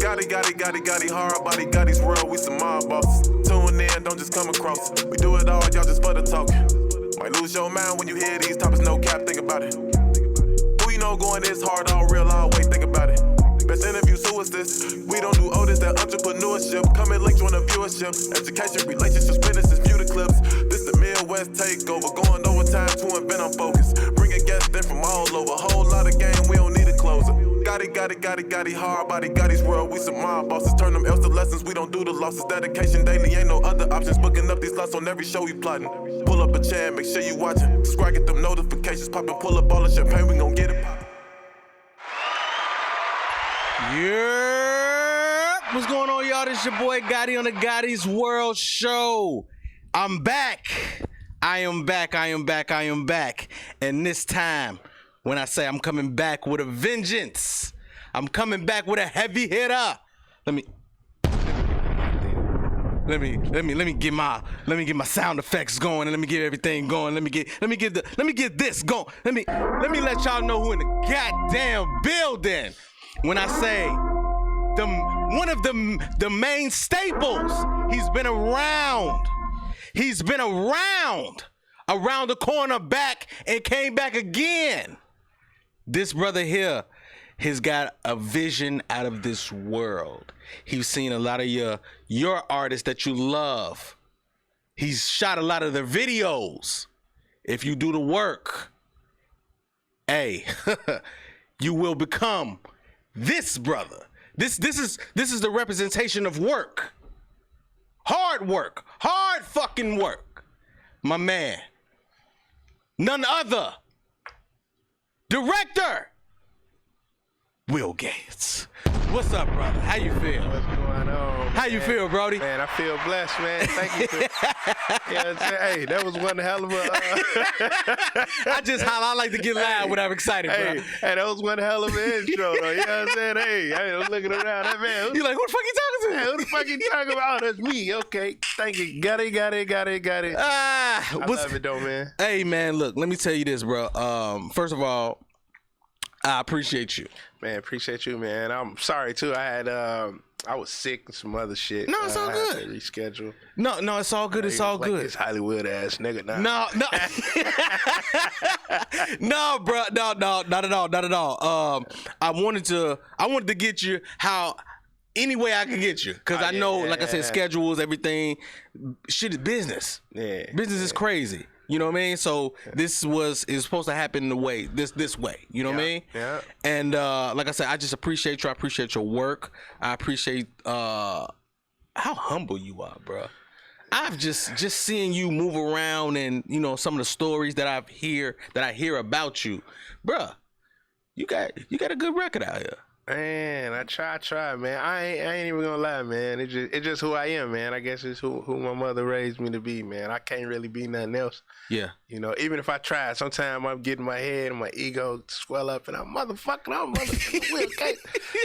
Gotti, hard body, Gotti's world, we some mob bosses. Tune in, don't just come across. We do it all, y'all just for the talk. Might lose your mind when you hear these topics, no cap, think about it. Who you know going this hard, all real, all way, think about it. Best interviews, who is this? We don't do Otis, that entrepreneurship. Come and link, join the viewership. Education, relationships, businesses, view the clips. This the Midwest takeover, going overtime to invent on focus. Bringing guests in from all over, whole lot of game, we don't need a closer. Gotti, hard body, Gotti's world, we some mob bosses. Turn them L's to lessons, we don't do the losses. Dedication daily, ain't no other options. Booking up these slots on every show we plotting. Pull up a chair, make sure you watching. Subscribe, get them notifications popping. Pull up all the champagne, we gon' get it poppin'. Yeah, what's going on, y'all? This your boy Gotti on the Gotti's World Show. I'm back. I am back. And this time, when I say I'm coming back with a vengeance, I'm coming back with a heavy hitter. Let me get my sound effects going, and let me get everything going. Let me get this going. Let me let y'all know who in the goddamn building. When I say one of the main staples, he's been around the corner, back, and came back again. This brother here has got a vision out of this world. He's seen a lot of your artists that you love. He's shot a lot of their videos. If you do the work, hey, you will become this brother. This is the representation of work. Hard fucking work. My man. None other. Director Will Gates. What's up, brother? How you feel? What's going on? How you feel, Brody? Man, I feel blessed, man. Thank you. Hey, that was one hell of a... I like to get loud when I'm excited, bro. Hey, that was one hell of an intro, though. You know what I'm saying? Hey, I was looking around. That man. You like, who the fuck you talking to? Hey, who the fuck you talking about? Oh, that's me. Okay. Thank you. Got it. I love it, though, man. Hey, man, look, let me tell you this, bro. First of all, I appreciate you. Man, appreciate you, man. I'm sorry, too. I was sick and some other shit. No, it's all good. I had to reschedule. No, it's all good. It's all good. This Hollywood ass nigga now. No. No, bro. No, not at all. I wanted to get you any way I could get you. Because I know, like I said, schedules, everything. Shit is business. Yeah. Business is crazy. You know what I mean? So it's supposed to happen this way. You know what I mean? Yeah. And like I said, I just appreciate you. I appreciate your work. I appreciate how humble you are, bro. I've just seeing you move around, and you know some of the stories that I hear about you, bro. You got a good record out here. Man, I try, man. I ain't even gonna lie, man. It's just who I am, man. I guess it's who my mother raised me to be, man. I can't really be nothing else. Yeah. You know, even if I try, sometimes I'm getting my head and my ego swell up, and I'm motherfucking Will Gates.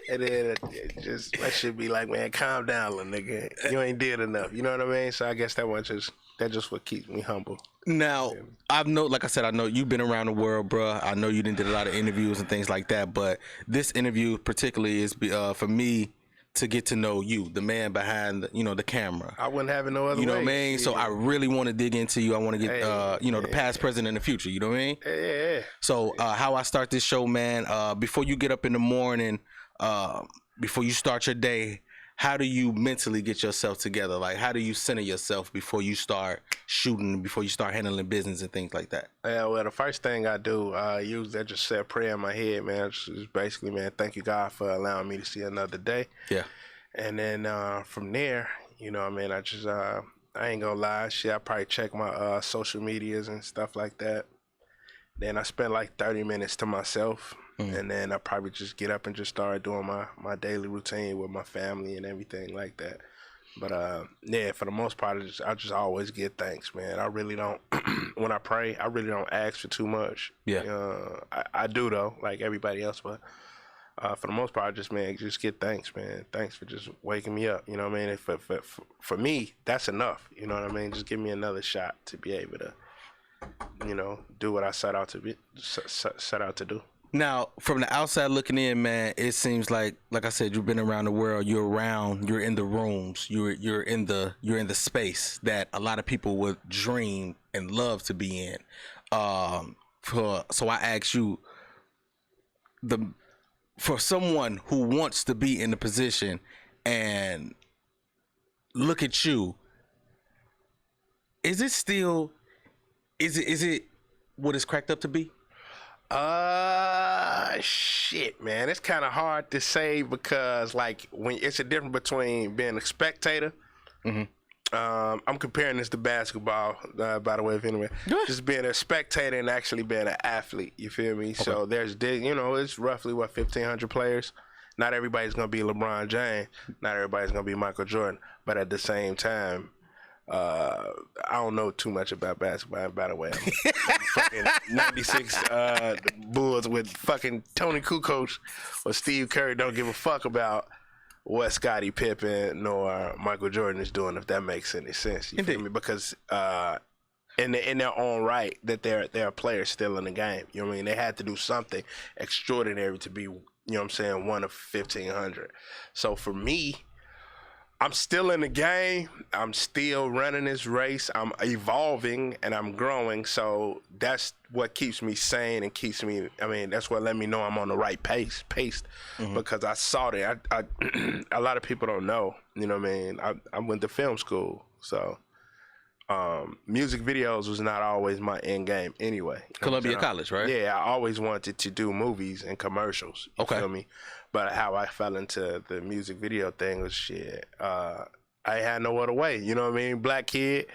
And then it just my shit be like, man, calm down, little nigga. You ain't did enough. You know what I mean? So I guess that's just what keeps me humble. Now, like I said, I know you've been around the world, bro. I know you did a lot of interviews and things like that, but this interview particularly is for me to get to know you, the man behind the camera. I wouldn't have it no other way. You know what I mean? So I really want to dig into you. I want to get the past, present, and the future. You know what I mean? Yeah. So how I start this show, man, before you get up in the morning, before you start your day, how do you mentally get yourself together? Like, how do you center yourself before you start shooting, before you start handling business and things like that? Yeah, well, the first thing I do, usually I just say a prayer in my head, man. Just basically, man, thank you, God, for allowing me to see another day. Yeah. And then from there, you know what I mean, I ain't gonna lie, I probably check my social medias and stuff like that. Then I spend like 30 minutes to myself. And then I probably just get up and just start doing my daily routine with my family and everything like that. But for the most part, I just always give thanks, man. I really don't, when I pray, I really don't ask for too much. Yeah. I do though, like everybody else, but for the most part, I just get thanks, man. Thanks for just waking me up. You know what I mean? For me, that's enough. You know what I mean? Just give me another shot to be able to, do what I set out to do. Now, from the outside looking in, man, it seems like I said, you've been around the world. You're in the rooms. You're in the space that a lot of people would dream and love to be in. So I ask you, for someone who wants to be in the position and look at you, is it what it's cracked up to be? Shit, man. It's kind of hard to say because, like, when it's a difference between being a spectator. Mm-hmm. I'm comparing this to basketball, by the way, anyway. Just being a spectator and actually being an athlete. You feel me? Okay. So there's, it's roughly 1,500 players. Not everybody's gonna be LeBron James. Not everybody's gonna be Michael Jordan. But at the same time, I don't know too much about basketball. By the way, I'm fucking 96 Bulls with fucking Tony Kukoc or Steve Kerr don't give a fuck about what Scottie Pippen nor Michael Jordan is doing, if that makes any sense. You feel me? Because in their own right, that they're players still in the game. You know what I mean? They had to do something extraordinary to be, one of 1,500. So for me, I'm still in the game. I'm still running this race. I'm evolving and I'm growing. So that's what keeps me sane and that's what let me know I'm on the right pace, mm-hmm. because I saw that. I a lot of people don't know, you know what I mean? I went to film school. So music videos was not always my end game anyway. Columbia College, right? Yeah, I always wanted to do movies and commercials. You feel me? But how I fell into the music video thing was shit. I had no other way. You know what I mean? Black kid.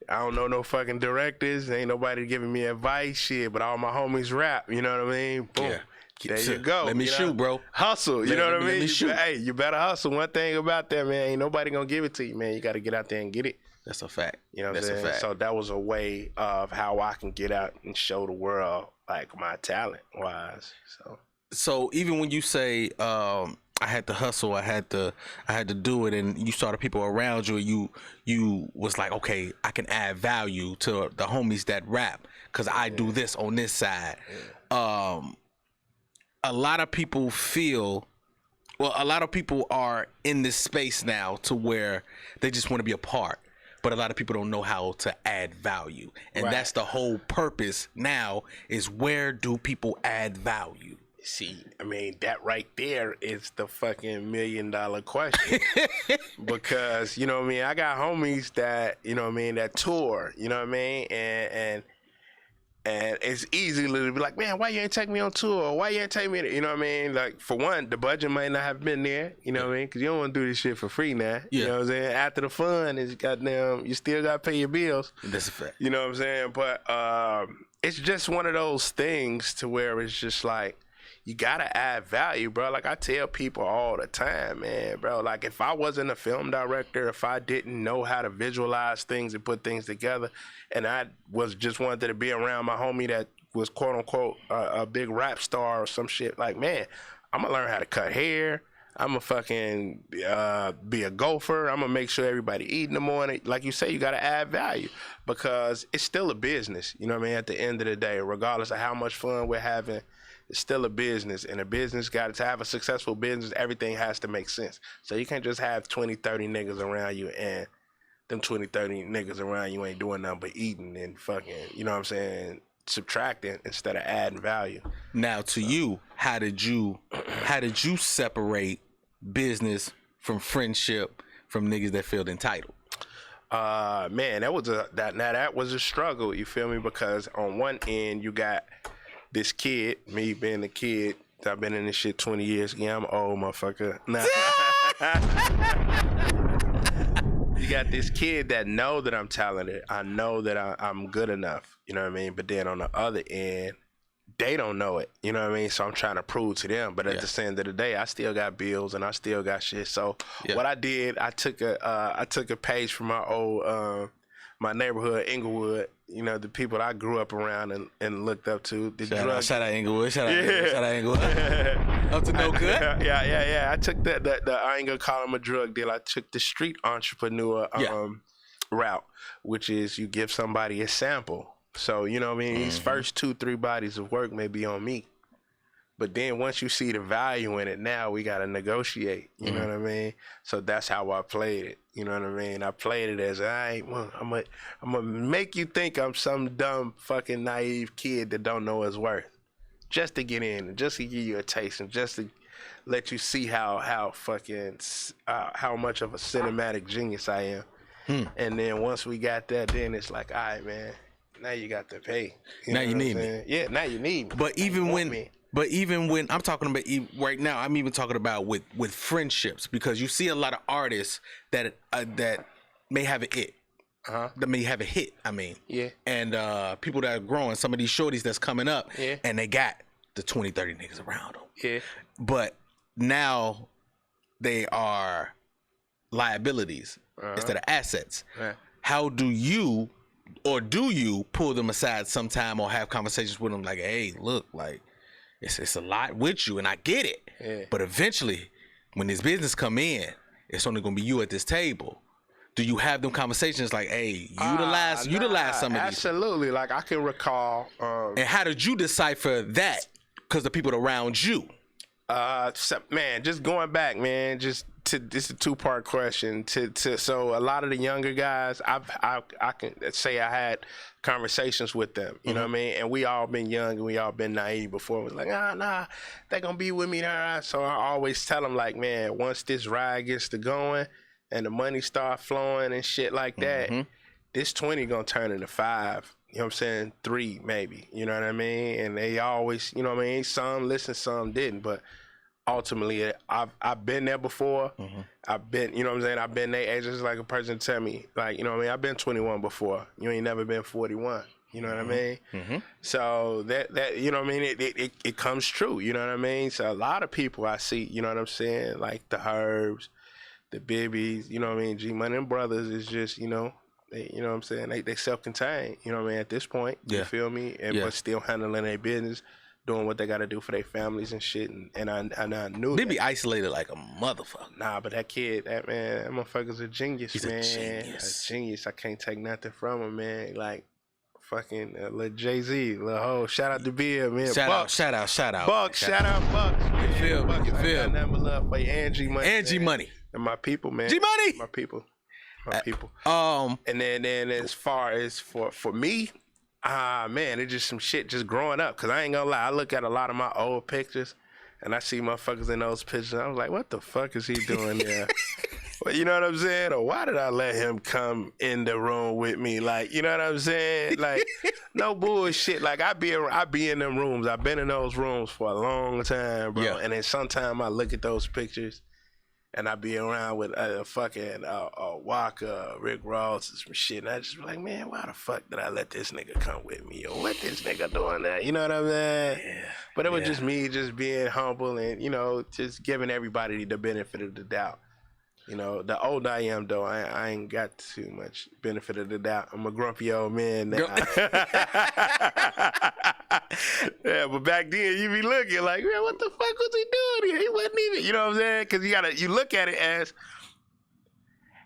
I don't know no fucking directors. Ain't nobody giving me advice. Shit, but all my homies rap. You know what I mean? Boom. Yeah. There you go. Let me shoot, bro. Hustle. You know what I mean? Hey, you better hustle. One thing about that, man, ain't nobody gonna give it to you, man. You got to get out there and get it. That's a fact. You know what I'm saying? A fact. So that was a way of how I can get out and show the world, like, my talent wise. So even when you say I had to hustle, I had to do it, and you saw the people around you, you was like, okay, I can add value to the homies that rap because I do this on this side. Yeah. A lot of people are in this space now to where they just want to be a part. But a lot of people don't know how to add value. And that's the whole purpose now, is where do people add value? See, I mean, that right there is the fucking $1 million question. Because, you know what I mean, I got homies that, you know what I mean, that tour, you know what I mean? And it's easy to be like, man, why you ain't take me on tour? Why you ain't take me? You know what I mean? Like, for one, the budget might not have been there. You know what I mean? Because you don't want to do this shit for free now. Yeah. You know what I'm saying? After the fun is goddamn, you still got to pay your bills. That's a fact. You know what I'm saying? But it's just one of those things to where it's just like, you gotta add value, bro. Like I tell people all the time, man, bro. Like if I wasn't a film director, if I didn't know how to visualize things and put things together, and I was just wanted to be around my homie that was quote unquote a big rap star or some shit, like, man, I'm gonna learn how to cut hair. I'm gonna fucking be a gopher. I'm gonna make sure everybody eat in the morning. Like you say, you gotta add value because it's still a business. You know what I mean? At the end of the day, regardless of how much fun we're having, it's still a business, and a business got to have a successful business. Everything has to make sense. So you can't just have 20, 30 niggas around you, and them 20, 30 niggas around you ain't doing nothing but eating and fucking, you know what I'm saying, subtracting instead of adding value. Now, to you, how did you separate business from friendship from niggas that feel entitled? Man, that was a struggle. You feel me? Because on one end, you got this kid, me being a kid, I've been in this shit 20 years. Yeah, I'm old, motherfucker. Nah. You got this kid that know that I'm talented. I know that I'm good enough. You know what I mean? But then on the other end, they don't know it. You know what I mean? So I'm trying to prove to them. But at the end of the day, I still got bills and I still got shit. So what I did, I took a page from my old my neighborhood, Inglewood, you know, the people I grew up around and looked up to. Shout out Inglewood. Shout out Inglewood. Up to no good. Yeah. I took the I ain't gonna call him a drug dealer. I took the street entrepreneur route, which is you give somebody a sample. So, you know what I mean? These first 2-3 bodies of work may be on me. But then once you see the value in it, now we gotta negotiate. You know what I mean? So that's how I played it. You know what I mean? I played it as I'm gonna make you think I'm some dumb fucking naive kid that don't know his worth, just to get in, and just to give you a taste, and just to let you see how fucking how much of a cinematic genius I am. And then once we got that, then it's like, all right, man, now you got to pay. Now you need me. Yeah, now you need me. But even when I'm talking about right now, I'm even talking about with friendships, because you see a lot of artists that may have a hit. That may have a hit. I mean, and people that are growing, some of these shorties that's coming up, and they got the 20, 30 niggas around them. But now they are liabilities instead of assets. How do you pull them aside sometime or have conversations with them like, hey, look, like it's a lot with you and I get it. But eventually when this business come in, it's only gonna be you at this table. Do you have them conversations like, hey, utilize some of these? Absolutely. Like I can recall. And how did you decipher that? Because the people around you. Man, just going back, man, this is a 2-part question. So a lot of the younger guys, I can say I had conversations with them, you know what I mean? And we all been young and we all been naive before. It was like, nah, they gonna be with me. So I always tell them like, man, once this ride gets to going and the money start flowing and shit like that, this 20 gonna turn into 5. You know what I'm saying? 3 maybe. You know what I mean? And they always, you know what I mean? Some listened, some didn't. But ultimately, I've been there before. I've been, you know what I'm saying? I've been their age. Just like a person tell me, like, you know what I mean? I've been 21 before. You ain't never been 41. You know what I mean? So that you know what I mean? It comes true. You know what I mean? So a lot of people I see, you know what I'm saying? Like the Herbs, the Bibbies, you know what I mean? G Money and Brothers is just, you know, you know what I'm saying? They self-contained, you know what I mean, at this point. You feel me? But still handling their business, doing what they got to do for their families and shit. And I knew They be isolated like a motherfucker. Nah, but that kid, that motherfucker's a genius, He's man. a genius. I can't take nothing from him, man. Like, fucking little Jay-Z, little hoe. Shout out to Bill, man. Shout out. Bucks, shout out Bucks. You feel me? You feel me? Nothing but love for you. Angie Money. And my people, man. G-Money. My people. And then as far as for me, man, it's just some shit just growing up. Cause I ain't gonna lie, I look at a lot of my old pictures and I see motherfuckers in those pictures. I was like, what the fuck is he doing there? Well, you know what I'm saying? Or why did I let him come in the room with me? Like, you know what I'm saying? Like, no bullshit. Like, I be in them rooms. I've been in those rooms for a long time, bro. And then sometime I look at those pictures and I be around with fucking Walker, Rick Ross, and some shit. And I just be like, man, why the fuck did I let this nigga come with me? Or what this nigga doing that? You know what I'm saying? Yeah. But it was just me just being humble and, you know, just giving everybody the benefit of the doubt. You know, the older I am, though, I ain't got too much benefit of the doubt. I'm a grumpy old man now. Yeah, but back then, you be looking like, man, what the fuck was he doing here? He wasn't even, you know what I'm saying? Because you look at it as,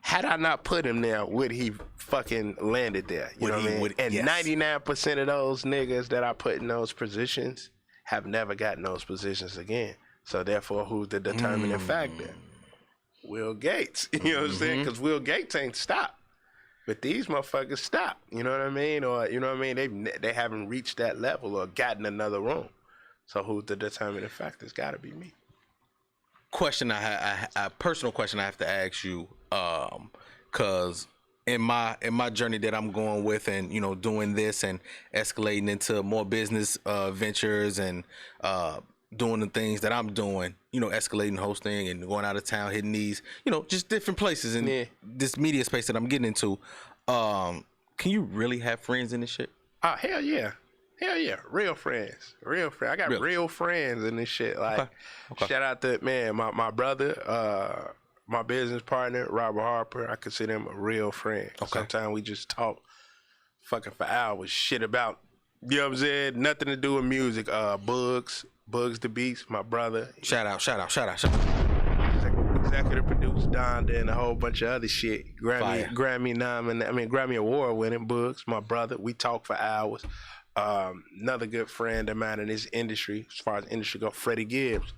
had I not put him there, would he fucking landed there? You know what I mean? And 99% of those niggas that I put in those positions have never gotten those positions again. So therefore, who's the determining factor? Will Gates, you know what I'm saying? Because Will Gates ain't stopped. But these motherfuckers stop, you know what I mean? Or, you know what I mean? They haven't reached that level or gotten another room. So who's the determining factor? It's got to be me. Question a personal question I have to ask you, because in my journey that I'm going with and, you know, doing this and escalating into more business ventures and doing the things that I'm doing, you know, escalating, hosting, and going out of town, hitting these, you know, just different places in this media space that I'm getting into. Can you really have friends in this shit? Oh, hell yeah. Real friends. I got real friends in this shit. Like, shout out to, man, my brother, my business partner, Robert Harper. I consider him a real friend. Sometimes we just talk fucking for hours, shit about, you know what I'm saying? Nothing to do with music. Bugs the Beast, my brother. Shout out. Executive producer Donda and a whole bunch of other shit. Grammy Award winning Bugs, my brother. We talk for hours. Another good friend of mine in this industry, as far as industry go, Freddie Gibbs.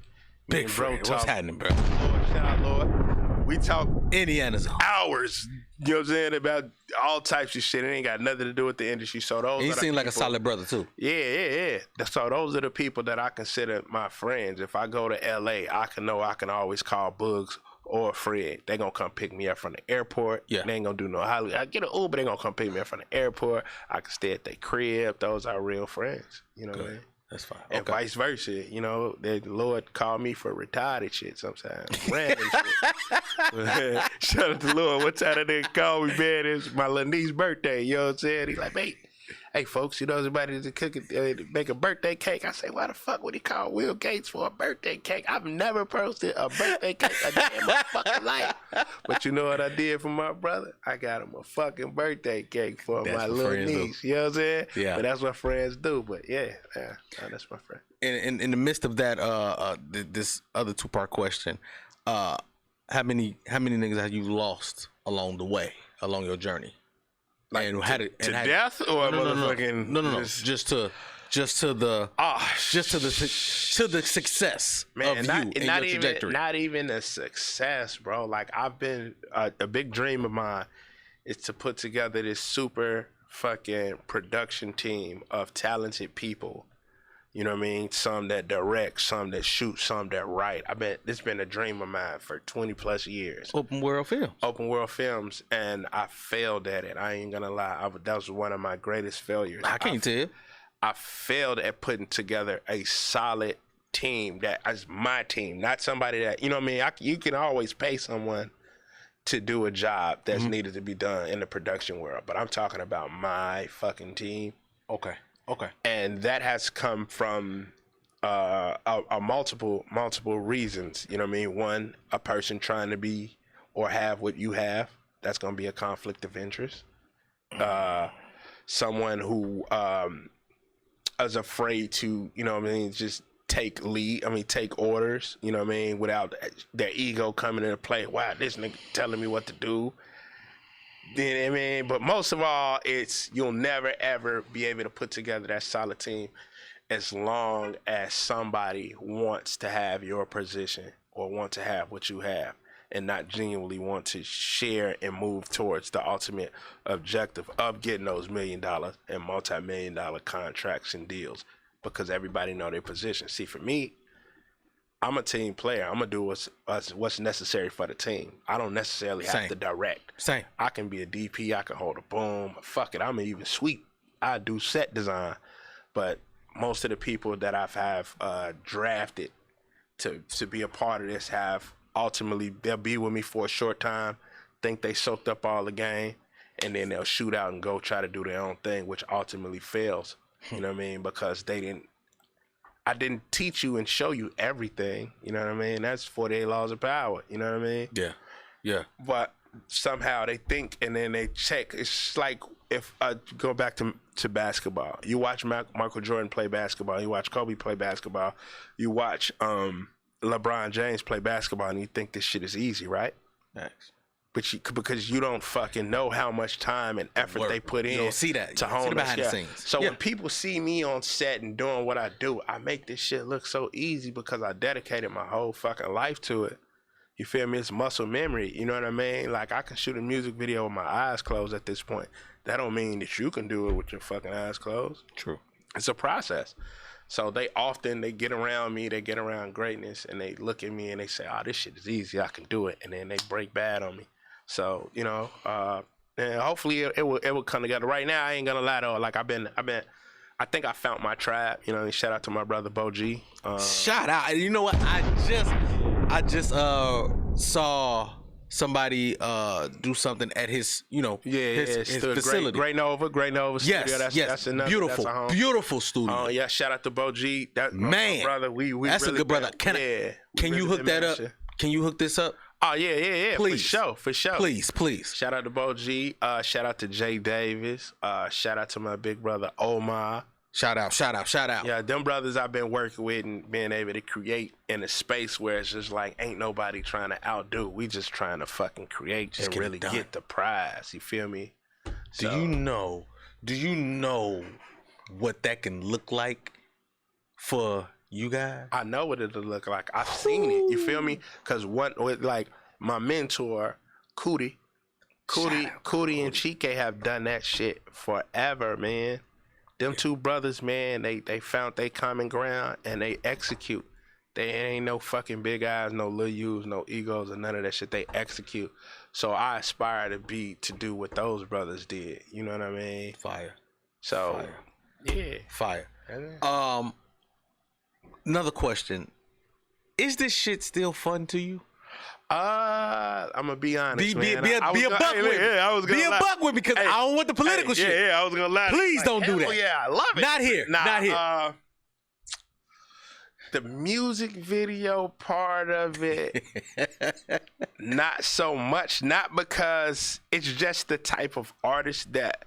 Me Big and Fred, what's happening, bro? Lord, shout out, Lord. We talk Indiana's home. hours, you know what I'm saying, about all types of shit. It ain't got nothing to do with the industry. So those He are the seemed like a people- solid brother too. Yeah. So those are the people that I consider my friends. If I go to LA, I can always call Bugs or Fred. They gonna come pick me up from the airport. Yeah. They ain't gonna do no Hollywood. I get an Uber, they gonna come pick me up from the airport. I can stay at their crib. Those are real friends. You know what I mean? That's fine. And Okay. vice versa, you know, the Lord called me for retarded shit sometimes. Random shit. Shout out to Lord. One time they call me, man, it's my little niece's birthday. You know what I'm saying? He's like, hey folks, you know somebody to cook make a birthday cake? I say, why the fuck would he call Will Gates for a birthday cake? I've never posted a birthday cake a day in my fucking life. But you know what I did for my brother? I got him a fucking birthday cake for That's my what little friends do. niece. You know what I'm saying? Yeah. But that's what friends do. But yeah, that's my friend. In the midst of that, this other 2-part question, how many niggas have you lost along the way, along your journey? Like and had it to had death or no, motherfucking no, just to the success man, of you and not your even trajectory. not even a success, bro. Like I've been a big dream of mine is to put together this super fucking production team of talented people. You know what I mean? Some that direct, some that shoot, some that write. This been a dream of mine for 20 plus years. Open world film. Open world films, and I failed at it. I ain't gonna lie. That was one of my greatest failures. I can't tell. I failed at putting together a solid team that is my team, not somebody that, you know what I mean? You can always pay someone to do a job that's needed to be done in the production world, but I'm talking about my fucking team. Okay. And that has come from a multiple reasons. You know what I mean? One, a person trying to be or have what you have. That's going to be a conflict of interest. Someone who is afraid to, you know what I mean, just take orders, you know what I mean, without their ego coming into play. Wow, this nigga telling me what to do. You know what I mean? But most of all, it's you'll never, ever be able to put together that solid team as long as somebody wants to have your position or want to have what you have and not genuinely want to share and move towards the ultimate objective of getting those $1 million and multi-million-dollar contracts and deals because everybody know their position. See, for me, I'm a team player. I'm gonna do what's necessary for the team. I don't necessarily have to direct. Same. I can be a DP. I can hold a boom. Fuck it. I'm even sweep. I do set design. But most of the people that have drafted to be a part of this have ultimately they'll be with me for a short time, think they soaked up all the game, and then they'll shoot out and go try to do their own thing, which ultimately fails. You know what I mean? Because I didn't teach you and show you everything. You know what I mean? That's 48 laws of power. You know what I mean? Yeah. But somehow they think and then they check. It's like if I go back to basketball. You watch Michael Jordan play basketball. You watch Kobe play basketball. You watch LeBron James play basketball, and you think this shit is easy, right? Thanks. But because you don't fucking know how much time and effort they put in. You don't see that. To hone behind this. the scenes. So when people see me on set and doing what I do, I make this shit look so easy because I dedicated my whole fucking life to it. You feel me? It's muscle memory. You know what I mean? Like I can shoot a music video with my eyes closed at this point. That don't mean that you can do it with your fucking eyes closed. True. It's a process. So they get around me, they get around greatness, and they look at me and they say, "Oh, this shit is easy. I can do it." And then they break bad on me. So you know, and hopefully it will come together. Right now, I ain't gonna lie though. Like I think I found my tribe. You know, and shout out to my brother Bo G. Shout out. You know what? I just saw somebody do something at his, his facility. Great Nova Yes, studio. That's another, beautiful, that's a home. beautiful studio. Yeah, shout out to Bo G. That's Man, my brother. We that's really a good brother. Can you hook that up? Can you hook this up? Oh yeah. Please. For sure. Please. Shout out to Bo G. Shout out to Jay Davis. Shout out to my big brother Omar. Shout out. Yeah, them brothers I've been working with and being able to create in a space where it's just like ain't nobody trying to outdo. We just trying to fucking create and really get the prize. You feel me? Do you know what that can look like for you guys? I know what it'll look like. I've seen it. You feel me? Because like my mentor, Cootie and Chike have done that shit forever, man. Them two brothers, man, they found their common ground and they execute. They ain't no fucking big eyes, no little U's, no egos, or none of that shit. They execute. So I aspire to do what those brothers did. You know what I mean? Fire. So, Fire. yeah. Fire. Another question. Is this shit still fun to you? I'm gonna be honest, man. Be a buck with me. I was gonna be a lie. buck with me because I don't want the political shit. Yeah, I was gonna lie. Please don't do that. Yeah, I love it. Not here. Not here. The music video part of it, not so much. Not because it's just the type of artist that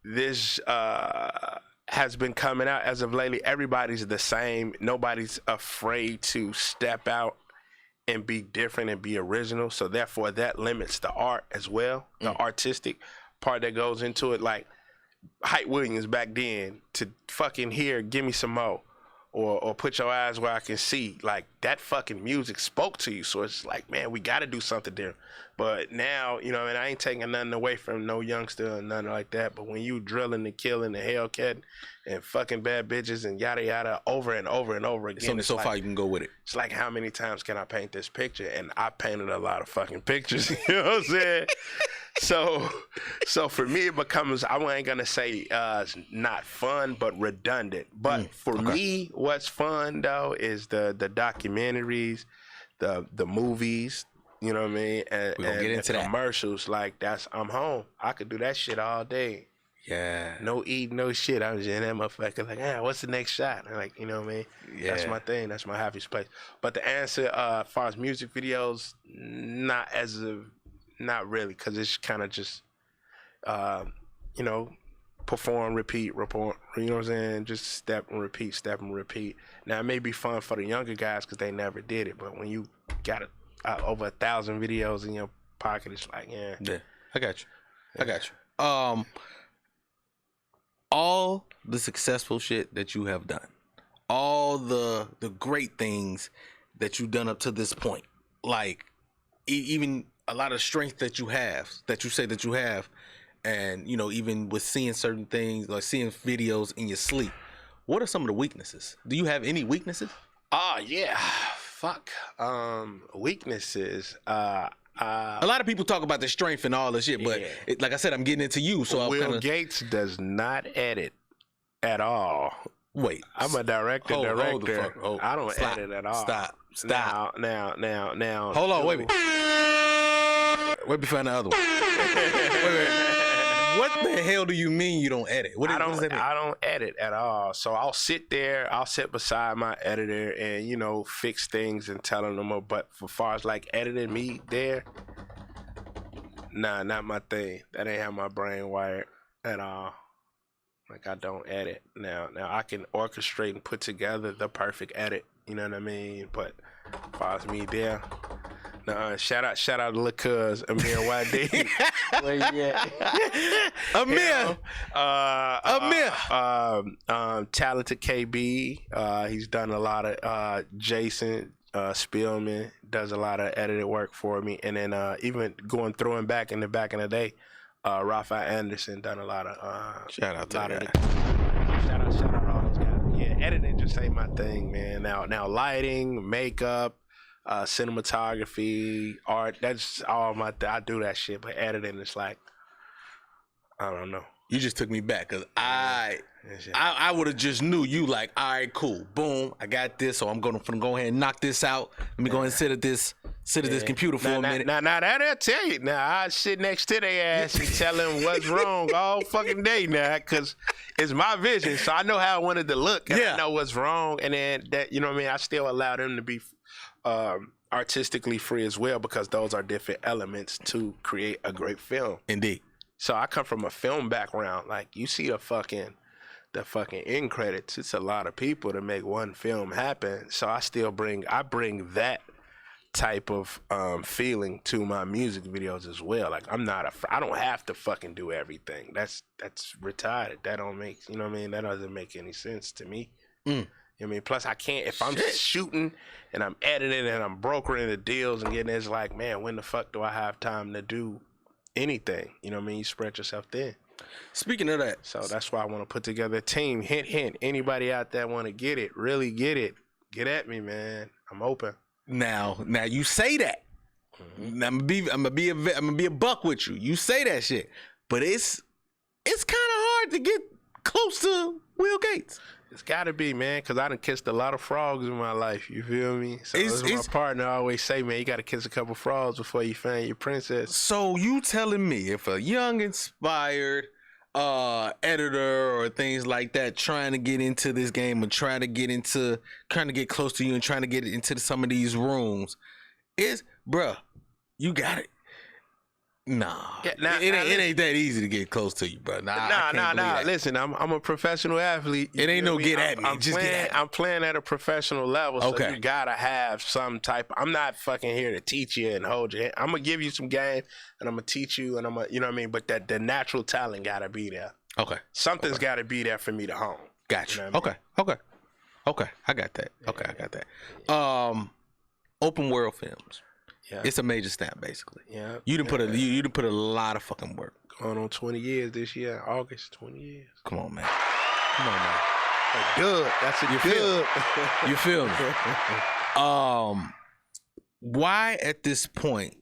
this has been coming out as of lately. Everybody's the same. Nobody's afraid to step out and be different and be original. So therefore that limits the art as well, the artistic part that goes into it. Like Hype Williams back then to fucking hear Give Me Some More or Put Your Eyes Where I Can See, like that fucking music spoke to you. So it's like, man, we got to do something there. But now, you know, and I ain't taking nothing away from no youngster or nothing like that. But when you drilling and killing the Hellcat and fucking bad bitches and yada yada over and over and over again, It's only so far you can go with it. It's like, how many times can I paint this picture? And I painted a lot of fucking pictures. You know what I'm saying? So for me, it becomes, I ain't gonna say it's not fun, but redundant. But for me, what's fun though is the documentaries, the movies. You know what I mean? And, We're gonna get into that. Commercials, like I'm home. I could do that shit all day. Yeah. No eating, no shit. I was in that motherfucker like, what's the next shot? And like, you know what I mean? Yeah. That's my thing. That's my happiest place. But the answer, as far as music videos, not really, because it's kind of just, you know, perform, repeat, report. You know what I'm saying? Just step and repeat. Now it may be fun for the younger guys because they never did it, but when you got over 1,000 videos in your pocket, it's like, yeah. I got you. All the successful shit that you have done, all the great things that you've done up to this point, like even a lot of strength that you have, that you say that you have, and you know, even with seeing certain things, like seeing videos in your sleep, what are some of the weaknesses? Do you have any weaknesses? Yeah. Fuck. Weaknesses. A lot of people talk about the strength and all this shit, but like I said, I'm getting into you. So Will Gates does not edit at all. Wait, I'm a director. Hold the fuck. I don't edit at all. Stop. Now. Hold on, wait. Wait before the other one. wait. What the hell do you mean you don't edit? What does that mean? I don't edit at all. So I'll sit beside my editor and, you know, fix things and tell them. But for far as like editing me there, nah, not my thing. That ain't how my brain wired at all. Like, I don't edit. Now I can orchestrate and put together the perfect edit. You know what I mean? But as far as me there, shout out to Lil Cuz, Amir YD. Where you at? Amir. Talented KB. He's done a lot of Jason Spielman does a lot of edited work for me, and then even going through and back in the day, Raphael Anderson done a lot of shout out to that. Shout out to all those guys. Yeah, editing just ain't my thing, man. Now lighting, makeup, cinematography, art, that's all I do that shit, but editing is like, I don't know. You just took me back, because I would have just knew you like, all right, cool, boom, I got this, so I'm gonna go ahead and knock this out. Let me go ahead and sit at this computer for a minute. Now that'll tell you. Now I sit next to their ass and tell them what's wrong all fucking day now, because it's my vision, so I know how I wanted to look, and I know what's wrong, and then that, you know what I mean, I still allow them to be artistically free as well, because those are different elements to create a great film. Indeed. So I come from a film background. Like, you see the fucking end credits. It's a lot of people to make one film happen. So I bring that type of feeling to my music videos as well. Like I don't have to fucking do everything. That's retarded. That don't make, you know what I mean? That doesn't make any sense to me. You know what I mean? Plus I can't, if I'm shooting and I'm editing and I'm brokering the deals and getting, it's like, man, when the fuck do I have time to do anything? You know what I mean? You spread yourself thin. Speaking of that, so that's why I want to put together a team. Hint, hint. Anybody out there want to get it, really get it, get at me, man. I'm open. Now you say that. I'm gonna be a buck with you. You say that shit, but it's kind of hard to get close to Will Gates. It's got to be, man, because I done kissed a lot of frogs in my life. You feel me? So my partner always say, man, you got to kiss a couple frogs before you find your princess. So you telling me if a young, inspired editor or things like that trying to get into this game or trying to get close to you and trying to get into some of these rooms bruh, you got it. Nah, it ain't that easy to get close to you, bro. Nah. Listen, I'm a professional athlete. It ain't no get at me. I'm playing at a professional level, so you gotta have some type. I'm not fucking here to teach you and hold you. I'm gonna give you some game, and I'm gonna teach you, and you know what I mean. But the natural talent gotta be there. Okay, something's gotta be there for me to hone. Gotcha. You know what I mean? Okay. I got that. Okay, I got that. Open world films. Yeah. It's a major stamp, basically. Yeah. You done put a lot of fucking work. Going on 20 years this year, August, 20 years. Come on, man. A dub. That's a dub. You feel me? Why at this point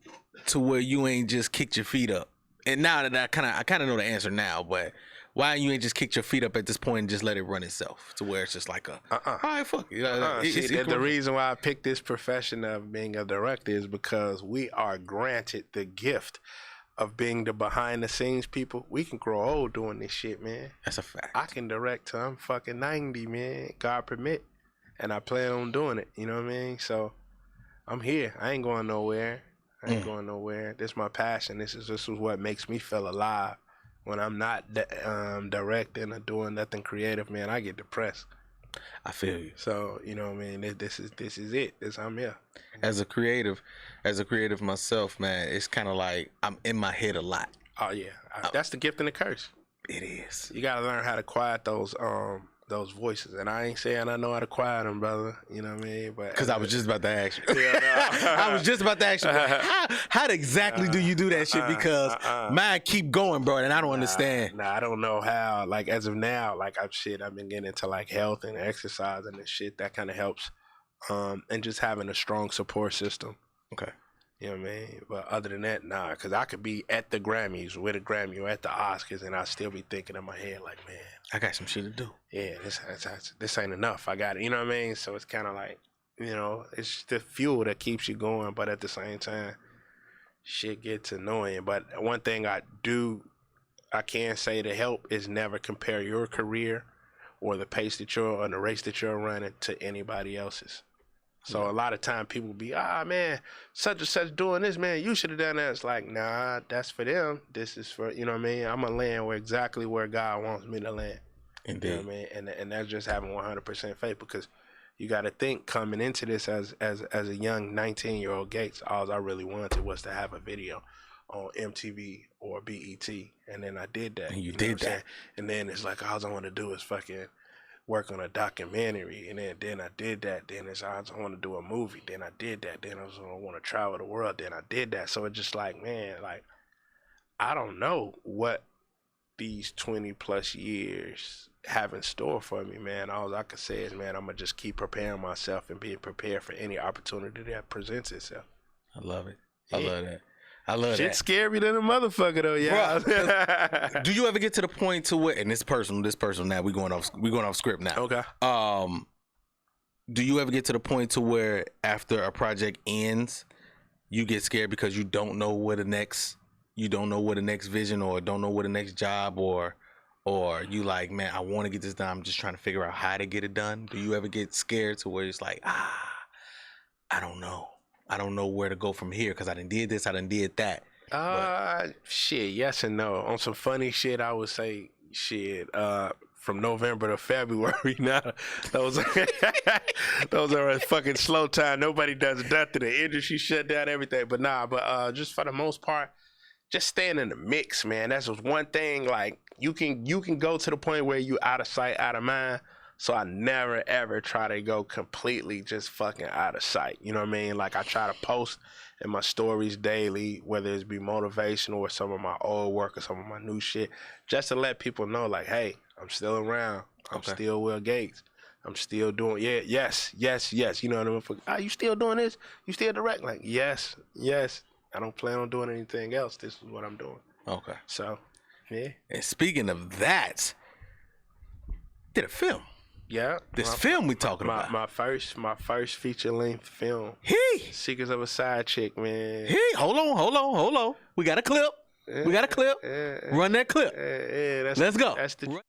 to where you ain't just kicked your feet up? And now that I kind of know the answer now, but why you ain't just kicked your feet up at this point and just let it run itself to where it's just like all right, fuck it. The reason why I picked this profession of being a director is because we are granted the gift of being the behind the scenes people. We can grow old doing this shit, man. That's a fact. I can direct till I'm fucking 90, man. God permit. And I plan on doing it. You know what I mean? So I'm here. I ain't going nowhere. Going nowhere. This is my passion. This is what makes me feel alive. When I'm not directing or doing nothing creative, man, I get depressed. I feel you. So, you know what I mean? This is it. I'm here. As a creative myself, man, it's kind of like I'm in my head a lot. Oh, yeah. That's the gift and the curse. It is. You got to learn how to quiet those voices. And I ain't saying I know how to quiet them, brother. You know what I mean? Because I was just about to ask you. I was just about to ask you, how exactly do you do that shit? Because mine keep going, bro, and I don't understand. I don't know how. Like, as of now, like, I've been getting into, like, health and exercise and this shit. That kind of helps. And just having a strong support system. Okay. You know what I mean? But other than that, nah. Because I could be at the Grammys, with a Grammy, or at the Oscars, and I still be thinking in my head, like, man, I got some shit to do. Yeah, this ain't enough. I got it. You know what I mean? So it's kind of like, you know, it's the fuel that keeps you going. But at the same time, shit gets annoying. But one thing I can say to help is never compare your career or the pace that or the race that you're running to anybody else's. So a lot of time people be, man, such and such doing this, man, you should have done that. It's like, nah, that's for them. This is for, you know what I mean? I'm going to land exactly where God wants me to land. Indeed. You know what I mean? And that's just having 100% faith, because you got to think coming into this as a young 19-year-old Gates, all I really wanted was to have a video on MTV or BET. And then I did that. And you did that. And then it's like, all I want to do is fucking work on a documentary, and then I did that. Then I want to do a movie. Then I did that. Then I want to travel the world. Then I did that. So it's just like, man, like, I don't know what these 20 plus years have in store for me, man. All I can say is, man, I'm gonna just keep preparing myself and being prepared for any opportunity that presents itself. I love it. I love that. I love Shit's scary than a motherfucker though, yeah. Bro, do you ever get to the point to where, and this personal now, we going off script now. Okay. Do you ever get to the point to where after a project ends, you get scared because you don't know what the next vision, or don't know what the next job, or you like, man, I want to get this done, I'm just trying to figure out how to get it done? Do you ever get scared to where it's like, I don't know where to go from here because I done did this, I done did that? Shit, yes and no. On some funny shit, I would say shit. from November to February. Now those are a fucking slow time. Nobody does nothing. The industry shut down everything. But just for the most part, just staying in the mix, man. That's just one thing. Like you can go to the point where you out of sight, out of mind. So I never ever try to go completely just fucking out of sight. You know what I mean? Like I try to post in my stories daily, whether it's be motivational or some of my old work or some of my new shit, just to let people know, like, hey, I'm still around. I'm still Will Gates. I'm still doing, yes. You know what I mean? You still doing this? You still direct? Like, yes. I don't plan on doing anything else. This is what I'm doing. Okay. So, yeah. And speaking of that, did a film. Yeah. This film we talking about. My first feature length film. Secrets of a Side Chick, man. Hold on. We got a clip. Run that clip. Let's go. That's the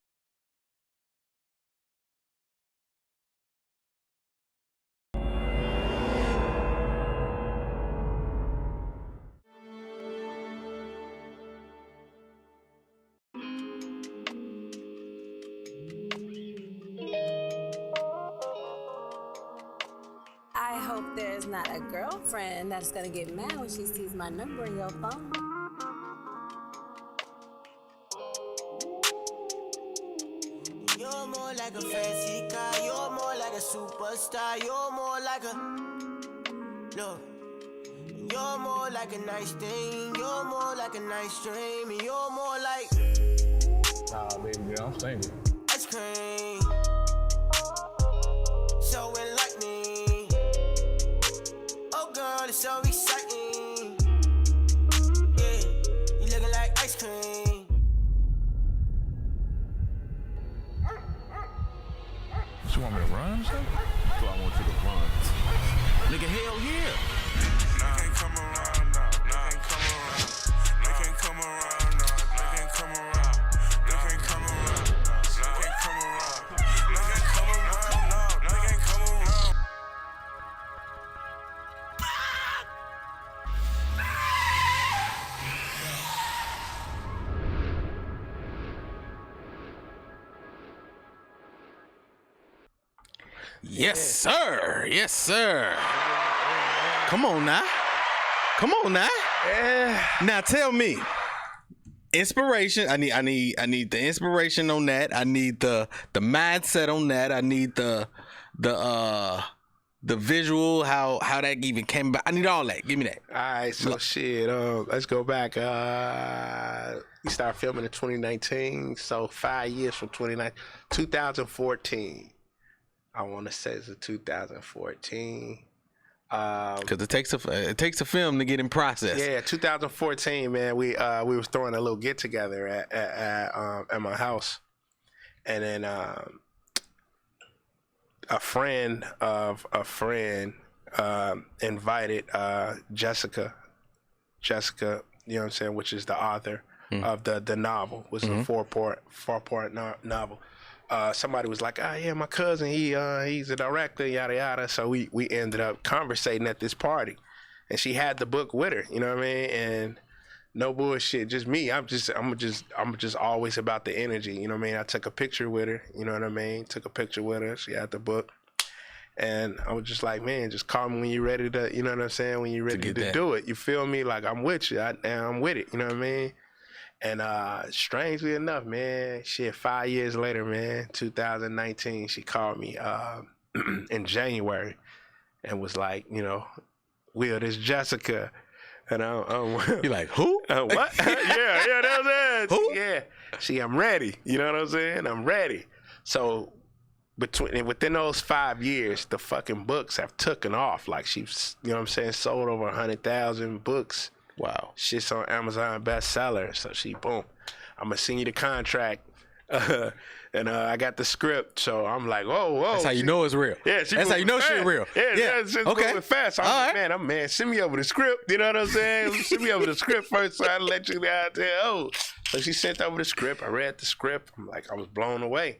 I hope there's not a girlfriend that's gonna get mad when she sees my number in your phone. You're more like a fancy car, you're more like a superstar, you're more like a look. You're more like a nice thing, you're more like a nice dream, and you're more like nah, baby girl, I'm single. ice cream. So enlightening. Oh girl, it's so exciting. Yeah, you looking like ice cream. You want me to run or something? So I want you to run. Nigga, hell yeah. They can't come around now. They can't come around. They can't come around now. They can't come around. They can't come around. They can't come around. They can't come around now. They can't come around. Yes, sir. Come on now. Now tell me, inspiration. I need the inspiration on that. I need the mindset on that. I need the visual, how that even came about. I need all that. Give me that. All right, so shit. Let's go back. We started filming in 2019, so 5 years from 2014. I want to say it's a 2014. Because it takes a film to get in process. Yeah, 2014, man. We was throwing a little get together at my house, and then a friend of a friend invited Jessica, you know what I'm saying, which is the author of the novel, was a four-part novel. Somebody was like, oh yeah, my cousin, he's a director, yada yada. So we ended up conversating at this party, and she had the book with her, you know what I mean? And no bullshit, just me. I'm just always about the energy, you know what I mean? I took a picture with her, you know what I mean? Took a picture with her. She had the book, and I was just like, man, just call me when you're ready to, you know what I'm saying? When you're ready to do it, you feel me? Like I'm with you, I'm with it, you know what I mean? And strangely enough, man, shit, 5 years later, man, 2019, she called me in January and was like, you know, Will, this Jessica. And You're like, who? What? yeah, that was it. Who? Yeah. I'm ready. You know what I'm saying? I'm ready. So within those 5 years, the fucking books have taken off. Like she's, you know what I'm saying, sold over 100,000 books. Wow. Shit's on Amazon bestseller. So boom, I'm gonna send you the contract. And I got the script, so I'm like, whoa. That's how you know it's real. Yeah, that's how you know shit real. Yeah. It's moving fast. So I'm like, man, send me over the script. You know what I'm saying? Send me over the script first, so I let you out there. Oh, so she sent over the script. I read the script. I'm like, I was blown away.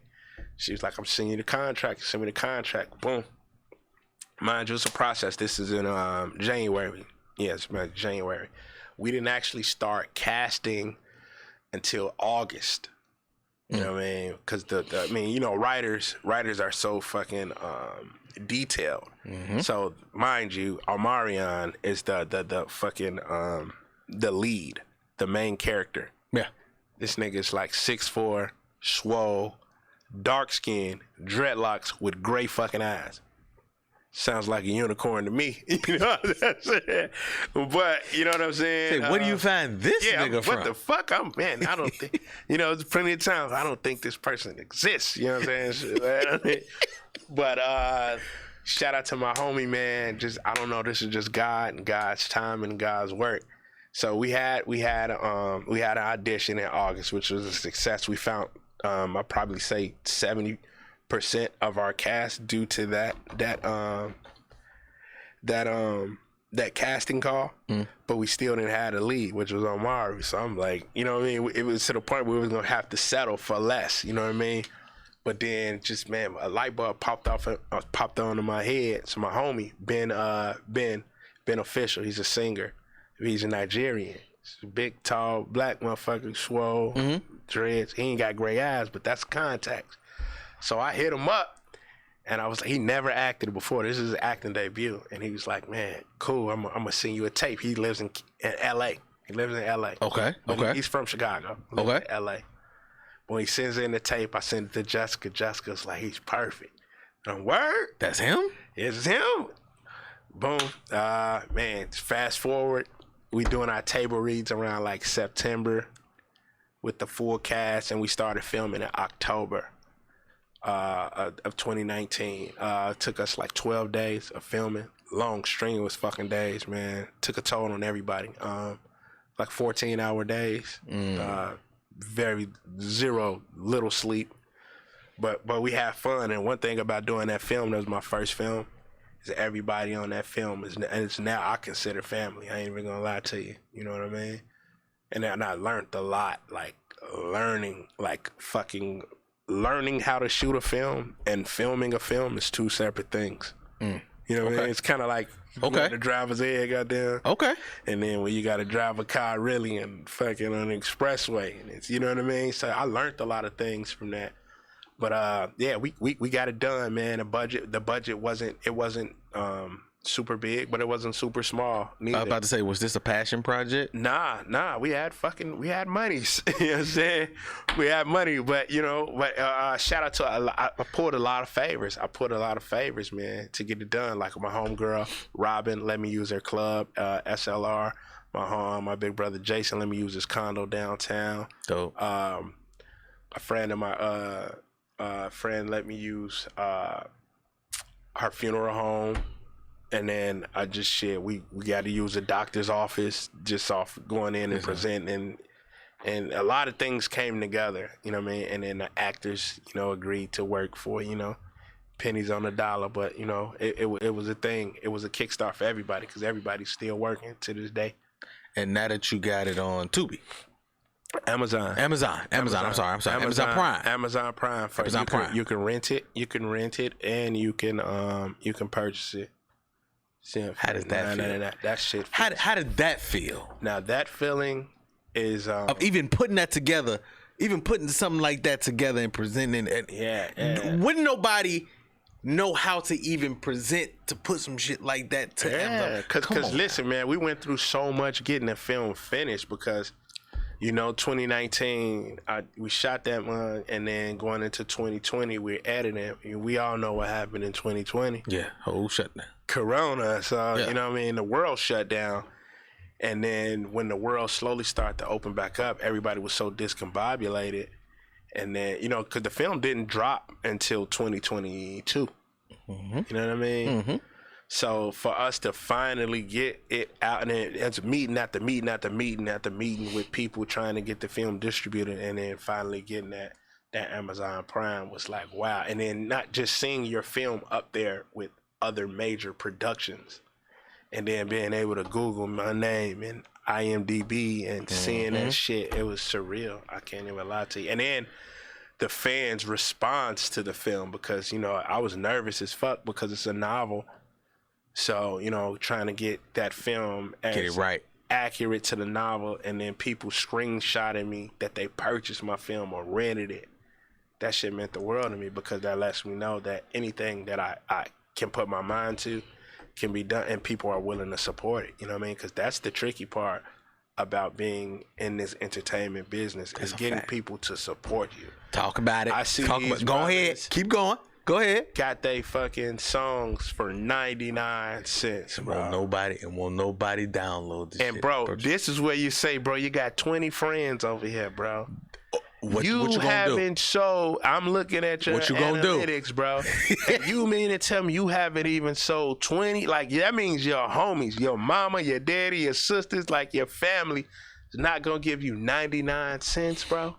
She was like, I'm sending you the contract. Send me the contract. Boom. Mind you, it's a process. This is in January. Yes, January. We didn't actually start casting until August. You know what I mean? Because writers are so fucking detailed. So mind you, Omarion is the fucking the lead, the main character. Yeah. This nigga's like 6'4", swole, dark skin, dreadlocks with gray fucking eyes. Sounds like a unicorn to me. You know what I'm saying? But you know what I'm saying? Say, where do you find this nigga from? What the fuck? I don't think, there's plenty of times I don't think this person exists. You know what I'm saying? But shout out to my homie, man. I don't know, this is just God and God's time and God's work. So we had an audition in August, which was a success. We found I'd probably say 70% of our cast due to that casting call, but we still didn't have a lead, which was Omari. So I'm like, you know what I mean? It was to the point where we was gonna have to settle for less. You know what I mean? But then just, man, a light bulb popped onto my head. So my homie Ben Official, he's a singer. He's a Nigerian. He's a big, tall, black motherfucker, swole, dreads. He ain't got gray eyes, but that's contacts. So I hit him up, and I was like, he never acted before. This is his acting debut. And he was like, man, cool, I'm gonna send you a tape. He lives in L.A. He lives in L.A. Okay. He's from Chicago. Okay. L.A. When he sends in the tape, I send it to Jessica. Jessica's like, he's perfect. And I'm, word? That's him? It's him. Boom. Man, fast forward. We doing our table reads around like September with the full cast, and we started filming in October of 2019. It took us like 12 days of filming. Long strenuous fucking days, man. Took a toll on everybody. Like 14-hour days. Very little sleep. But we had fun, and one thing about doing that film, that was my first film, is everybody on that film and it's now I consider family. I ain't even gonna lie to you. You know what I mean? And I learned a lot, like learning how to shoot a film and filming a film is two separate things. You know what I mean? It's kind of like the driver's ed, goddamn. Okay. And then when you got to drive a car really and fucking on an expressway, and it's, you know what I mean? So I learned a lot of things from that. But yeah, we got it done, man. The budget wasn't super big, but it wasn't super small neither. I was about to say, was this a passion project? Nah. We had monies. You know what I'm saying? We had money, but shout out to I pulled a lot of favors. Man, to get it done. Like my homegirl Robin let me use her club, SLR. My big brother Jason let me use his condo downtown. Dope. A friend of my friend let me use her funeral home. And then I just we got to use a doctor's office just off going in and presenting, and a lot of things came together, you know what I mean? And then the actors, agreed to work for, pennies on the dollar, but it was a thing. It was a kickstart for everybody because everybody's still working to this day. And now that you got it on Tubi. Amazon. I'm sorry. Amazon Prime. Amazon Prime. Prime. You can rent it. And you can purchase it. How does that feel? That shit. How did that feel? Now that feeling is of even putting that together, even putting something like that together and presenting it. Yeah. Wouldn't nobody know how to even present to put some shit like that to Amazon? Because listen, man, we went through so much getting the film finished because 2019, we shot that one, and then going into 2020, we're editing. We all know what happened in 2020. Yeah, whole shutdown. Corona, so you know what I mean. The world shut down, and then when the world slowly started to open back up, everybody was so discombobulated, and then because the film didn't drop until 2022. You know what I mean? So for us to finally get it out, and it's meeting after meeting after meeting after meeting with people trying to get the film distributed, and then finally getting that Amazon Prime was like, wow. And then not just seeing your film up there with other major productions, and then being able to Google my name and IMDb and seeing that shit, it was surreal. I can't even lie to you. And then the fans' response to the film, because I was nervous as fuck because it's a novel. So, trying to get that film as accurate to the novel, and then people screenshotting me that they purchased my film or rented it. that shit meant the world to me, because that lets me know that anything that I can put my mind to can be done, and people are willing to support it. You know what I mean? Because that's the tricky part about being in this entertainment business, is getting people to support you. Talk about it. I see Talk these about. Go ahead. brothers Keep going. Go ahead. got they fucking songs for 99 cents, bro. Won't nobody download this shit. And bro, this is where you say, bro, you got 20 friends over here, bro. What you gonna haven't sold. I'm looking at your What you gonna do? analytics, bro. And you mean to tell me you haven't even sold 20? Like, that means your homies, your mama, your daddy, your sisters, like your family is not gonna give you 99 cents, bro.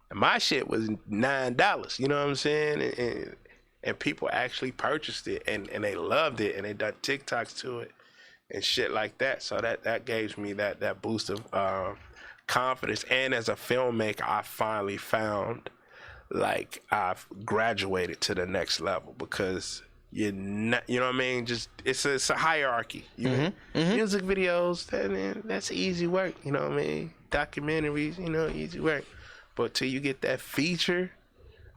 And my shit was $9. You know what I'm saying? And people actually purchased it, and they loved it, and they done TikToks to it and shit like that. So that gave me that boost of confidence. And as a filmmaker, I finally found like I've graduated to the next level, because you're not, you know what I mean? Just it's a hierarchy. Music videos, that's easy work. You know what I mean? Documentaries, easy work. But till you get that feature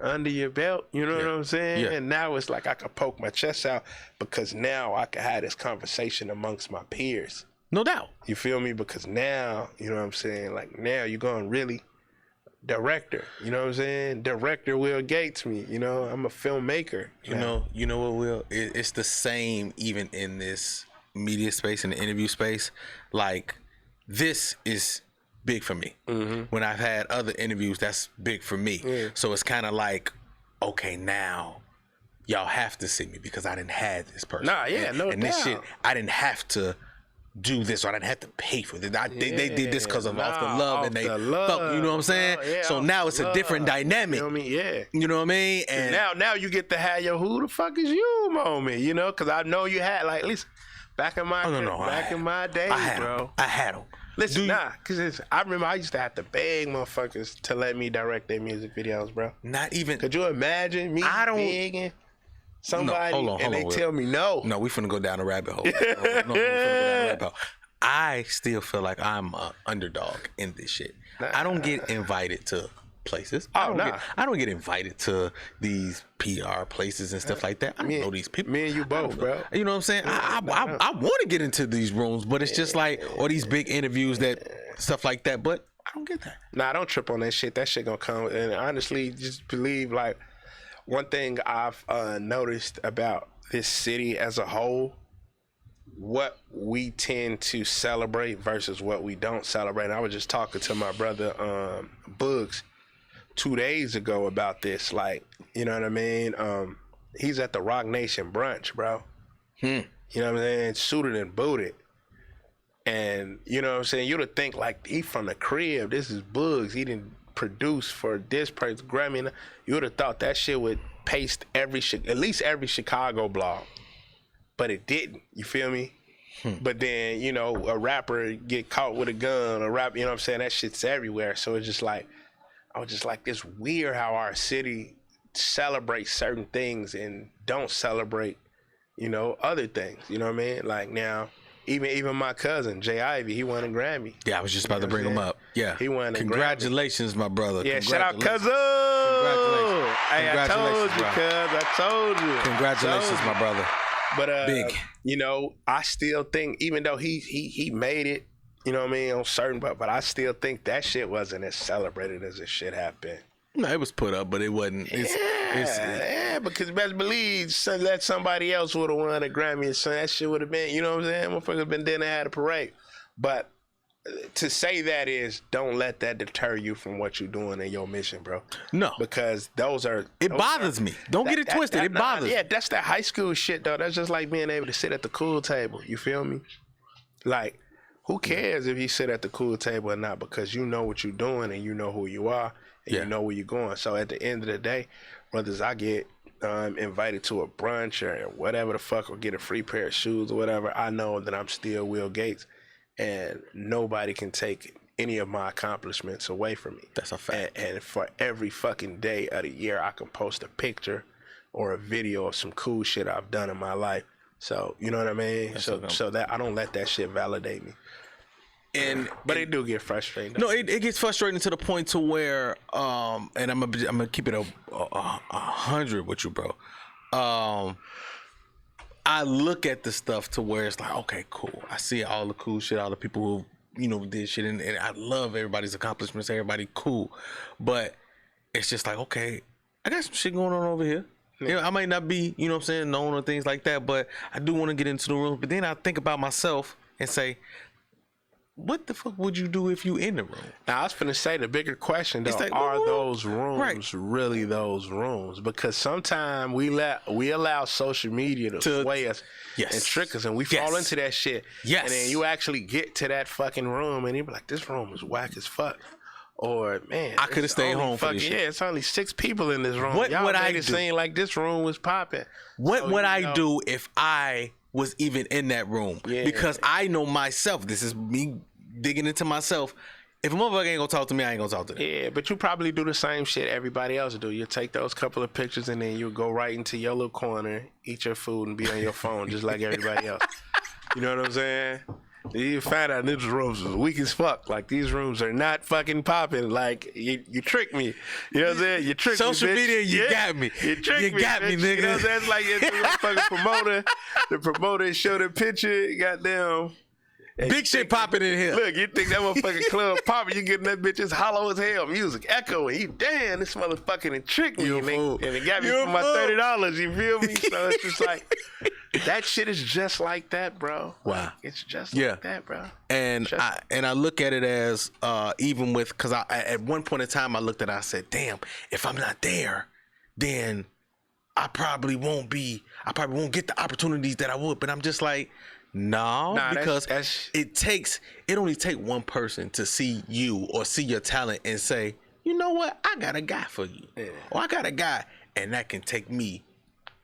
under your belt, you know what I'm saying? Yeah. And now it's like I can poke my chest out, because now I can have this conversation amongst my peers. No doubt. You feel me? Because now, you know what I'm saying? Like, now you're going really director. You know what I'm saying? Director Will Gates me. I'm a filmmaker. You know what, Will? It's the same even in this media space, in the interview space. Like, this is big for me. When I've had other interviews, that's big for me. So it's kind of like, okay, now y'all have to see me because I didn't have this person. And this shit, I didn't have to do this, or I didn't have to pay for this. They did this because of off the love, and they fuck, you know what I'm saying? So now it's a different dynamic. You know what I mean? Yeah. You know what I mean? And now you get to have your "who the fuck is you" moment, because I know you had, like, at least back in my in my day, bro. I had them. Listen, because I remember I used to have to beg motherfuckers to let me direct their music videos, bro. Not even. Could you imagine me begging somebody and they tell me no? No, we finna go down a rabbit hole. We finna go down a rabbit hole. I still feel like I'm an underdog in this shit. I don't get invited to places. I don't get invited to these PR places and stuff like that. I don't know these people. Me and you both, bro. You know what I'm saying? I want to get into these rooms, but it's just like, or these big interviews, that stuff like that. But I don't get that. Nah, don't trip on that shit. That shit gonna come. And honestly, just believe, like, one thing I've noticed about this city as a whole, what we tend to celebrate versus what we don't celebrate. And I was just talking to my brother Bugs 2 days ago about this. Like, you know what I mean? He's at the Rock Nation brunch, bro. You know what I'm saying? Suited and booted. And, you know what I'm saying? You'd have think, like, he from the crib. This is Bugs. He didn't produce for this person, Grammy. You would have thought that shit would paste at least every Chicago blog. But it didn't. You feel me? But then, a rapper get caught with a gun, you know what I'm saying? That shit's everywhere. So it's just like, I was just like, it's weird how our city celebrates certain things and don't celebrate, other things. You know what I mean? Like, now, even my cousin, Jay Ivy, he won a Grammy. Yeah, I was just about to bring him up. Yeah. He won a Congratulations, my brother. Yeah, shout out, cousin. Congratulations. Hey, I told you, cuz. I told you. Congratulations, my brother. But, big. I still think, even though he made it, you know what I mean, on certain, but I still think that shit wasn't as celebrated as it should have been. No, it was put up, but it wasn't. Yeah, because best believe that somebody else would have won a Grammy and so that shit would have been, you know what I'm saying? Motherfuckers been there and had a parade. But to say that is, don't let that deter you from what you're doing in your mission, bro. No. Because it bothers me. Don't get it twisted. It bothers me. Yeah, that's that high school shit, though. That's just like being able to sit at the cool table. You feel me? Like, who cares if you sit at the cool table or not? Because you know what you're doing and you know who you are and you know where you're going. So at the end of the day, whether I get invited to a brunch or whatever the fuck, or get a free pair of shoes or whatever, I know that I'm still Will Gates, and nobody can take any of my accomplishments away from me. That's a fact. And for every fucking day of the year, I can post a picture or a video of some cool shit I've done in my life. So, you know what I mean? So that I don't let that shit validate me. But it do get frustrating. No, it gets frustrating to the point to where, and I'm gonna keep it a 100 with you, bro. I look at the stuff to where it's like, okay, cool. I see all the cool shit, all the people who did shit, and I love everybody's accomplishments. Everybody cool, but it's just like, okay, I got some shit going on over here. Yeah. I might not be, known or things like that, but I do want to get into the room. But then I think about myself and say, what the fuck would you do if you in the room? Now, I was finna say the bigger question, though, like, are those rooms really those rooms? Because sometimes we allow social media to sway us and trick us, and we fall into that shit. Yes. And then you actually get to that fucking room, and you be like, this room is whack as fuck. Or, man, I could have stayed home for this shit. Yeah, it's only 6 people in this room. What Y'all would made I it do? seem like this room was popping. What would I do if I was even in that room? Yeah. Because I know myself. This is me digging into myself. If a motherfucker ain't gonna talk to me, I ain't gonna talk to them. Yeah, but you probably do the same shit everybody else do. You take those couple of pictures and then you go right into your little corner, eat your food, and be on your phone just like everybody else. You know what I'm saying? You find out these rooms is weak as fuck. Like, these rooms are not fucking popping. Like, you tricked me. You know what I'm saying? You tricked me, bitch. Social media, you got me. You tricked me, got me, bitch. nigga. You know what I'm saying? It's like the fucking promoter. The promoter showed a picture, goddamn. Big shit popping in here. Look, you think that motherfucking club popping, you getting that bitch as hollow as hell, music echoing. You, damn, this motherfucking and tricked me. And it got me for my $30, you feel me? So it's just like, that shit is just like that, bro. Wow. Like, it's just like that, bro. And I look at it as, even with, because at one point in time, I looked at it, I said, damn, if I'm not there, then I probably won't get the opportunities that I would. But I'm just like, no, because it only take one person to see you or see your talent and say, you know what, I got a guy for you. Yeah. Or I got a guy, and that can take me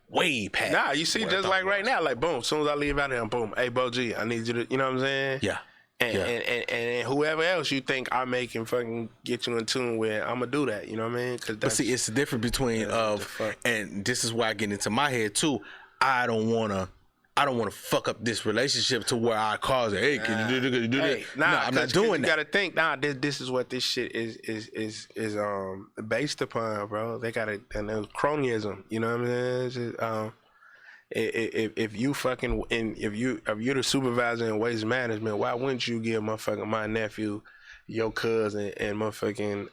way past. Nah, you see, just like right now, like, boom, as soon as I leave out here, boom, hey, Bo G, I need you to, you know what I'm saying? Yeah. And whoever else you think I make can fucking get you in tune with, I'm gonna do that. You know what I mean? But see, it's the difference between and this is why I get into my head too. I don't wanna fuck up this relationship to where I cause it. Hey, can you do that? Nah, I'm not doing that. You gotta think. Nah, this is what this shit is based upon, bro. They got and cronyism. You know what I mean? If you fucking if you're the supervisor in waste management, why wouldn't you give my nephew, your cousin, and motherfucking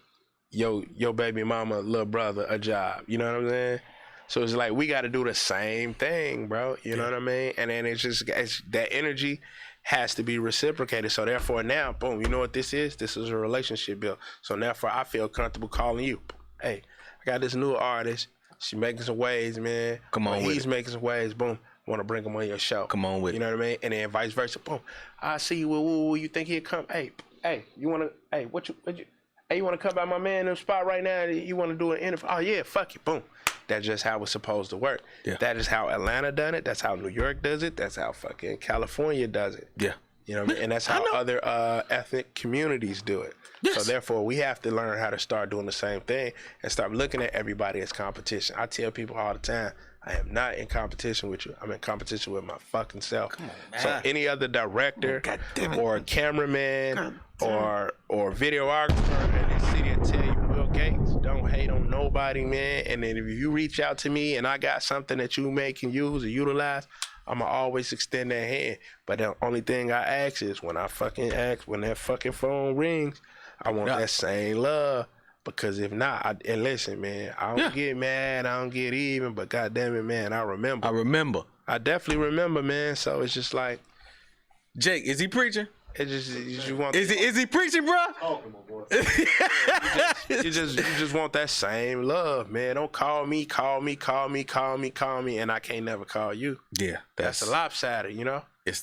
your baby mama, little brother a job? You know what I'm saying? So it's like we got to do the same thing, bro. You know what I mean? And then it's that energy has to be reciprocated. So therefore now, boom, you know what this is? This is a relationship build. So therefore I feel comfortable calling you. Hey, I got this new artist. She making some waves, man. Come on with it. He's making some waves. Boom. Want to bring him on your show. Come on with it. You know what I mean? And then vice versa. Boom. I see you. Woo, you think he'll come? Hey, you want to? Hey, you want to come by my man in the spot right now? You want to do an interview? Oh yeah, fuck it. Boom. That's just how it's supposed to work. Yeah. That is how Atlanta done it. That's how New York does it. That's how fucking California does it. Yeah. You know what I mean? And that's how other ethnic communities do it. Yes. So therefore, we have to learn how to start doing the same thing and start looking at everybody as competition. I tell people all the time, I am not in competition with you. I'm in competition with my fucking self. Come on, man. So any other director or cameraman or videographer in this city will tell you, Will Gates, don't hate on nobody, man. And then if you reach out to me and I got something that you may can use or utilize, I'ma always extend that hand. But the only thing I ask is when that fucking phone rings, I want that same love. Because if not, and listen, man, I don't get mad, I don't get even, but goddamn it, man, I remember. I definitely remember, man. So it's just like, Jake, is he preaching? It just you want. Is he preaching, bro? Oh, come on, boy. you just want that same love, man. Don't call me, and I can't never call you. Yeah, that's a lopsided, you know. It's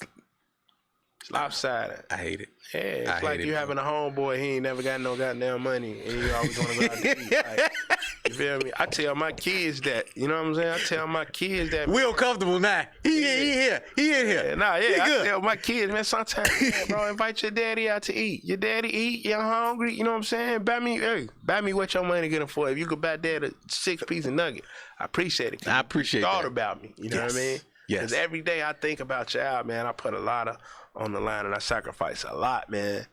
lopsided. I hate it. Yeah, it's like you having a homeboy, he ain't never got no goddamn money, and you always want to go out to eat. Like, you feel me? I tell my kids that, you know what I'm saying? I tell my kids that. Real comfortable now. He in here. I tell my kids, man, sometimes, bro, invite your daddy out to eat. Your daddy eat, you're hungry, you know what I'm saying? Buy me what your money getting for. If you could buy dad a 6-piece nugget, I appreciate it. I appreciate you thought that. about me, you know what I mean? Yes. Because every day I think about y'all, man. I put a lot on the line, and I sacrifice a lot, man,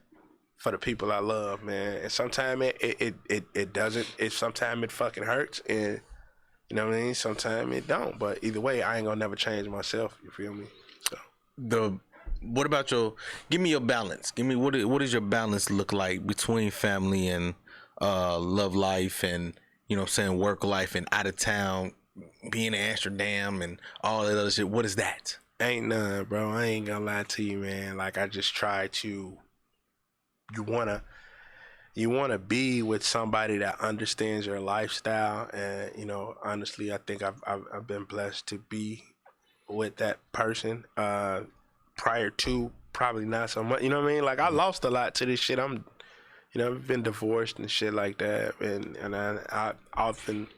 for the people I love, man. And sometimes it doesn't. Sometimes it fucking hurts, and you know what I mean. Sometimes it don't. But either way, I ain't gonna never change myself. You feel me? So What about give me your balance. Give me what does your balance look like between family and love life and, you know what I'm saying, work life and out of town, being in Amsterdam and all that other shit. What is that? Ain't none, bro. I ain't gonna lie to you, man. Like, I just try to. You wanna be with somebody that understands your lifestyle, and you know, honestly, I think I've been blessed to be with that person. Prior to, probably not so much. You know what I mean? Like, I lost a lot to this shit. I've been divorced and shit like that, and I often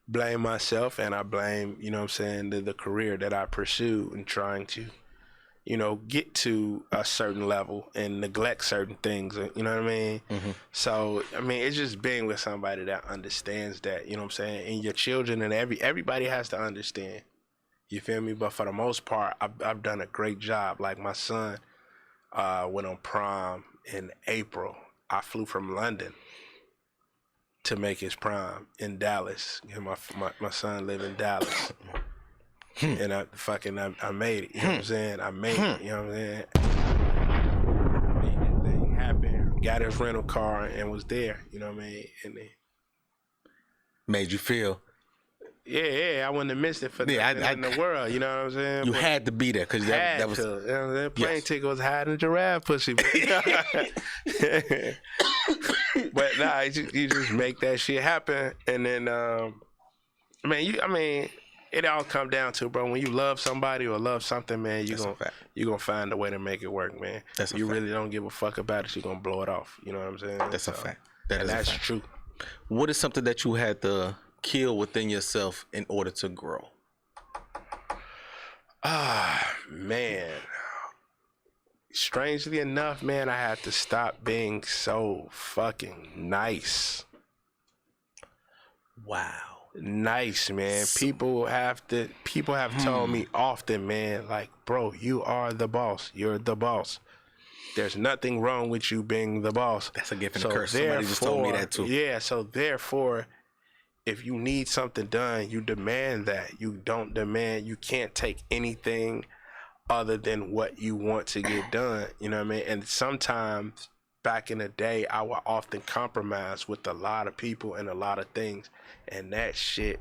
blame myself, and I blame, you know what I'm saying, the career that I pursued and trying to, you know, get to a certain level and neglect certain things, you know what I mean? Mm-hmm. So, I mean, it's just being with somebody that understands that, you know what I'm saying? And your children and everybody has to understand. You feel me? But for the most part, I've done a great job. Like, my son went on prom in April. I flew from London to make his prom in Dallas. And my son live in Dallas. And I made it. You know what I'm saying? I made it. You know what I'm saying? Made that thing happen. Got his rental car and was there. You know what I mean? And they made you feel. Yeah, I wouldn't have missed it for nothing in the world. You know what I'm saying? You had to be there because that was. You know what I'm saying? Plane ticket was hiding giraffe pussy. But nah, you just make that shit happen, and then it all come down to, bro, when you love somebody or love something, man, you gonna find a way to make it work, man. You really don't give a fuck about it, you're gonna blow it off. You know what I'm saying? That's a fact. That's true. What is something that you had to kill within yourself in order to grow? Man. Strangely enough, man, I had to stop being so fucking nice. Wow. Nice, man. People have told me often, man, like, bro, you are the boss. You're the boss. There's nothing wrong with you being the boss. That's a gift and a curse. Somebody just told me that too. Yeah, so therefore, if you need something done, you demand that. You can't take anything other than what you want to get done. You know what I mean? And sometimes back in the day, I would often compromise with a lot of people and a lot of things. And that shit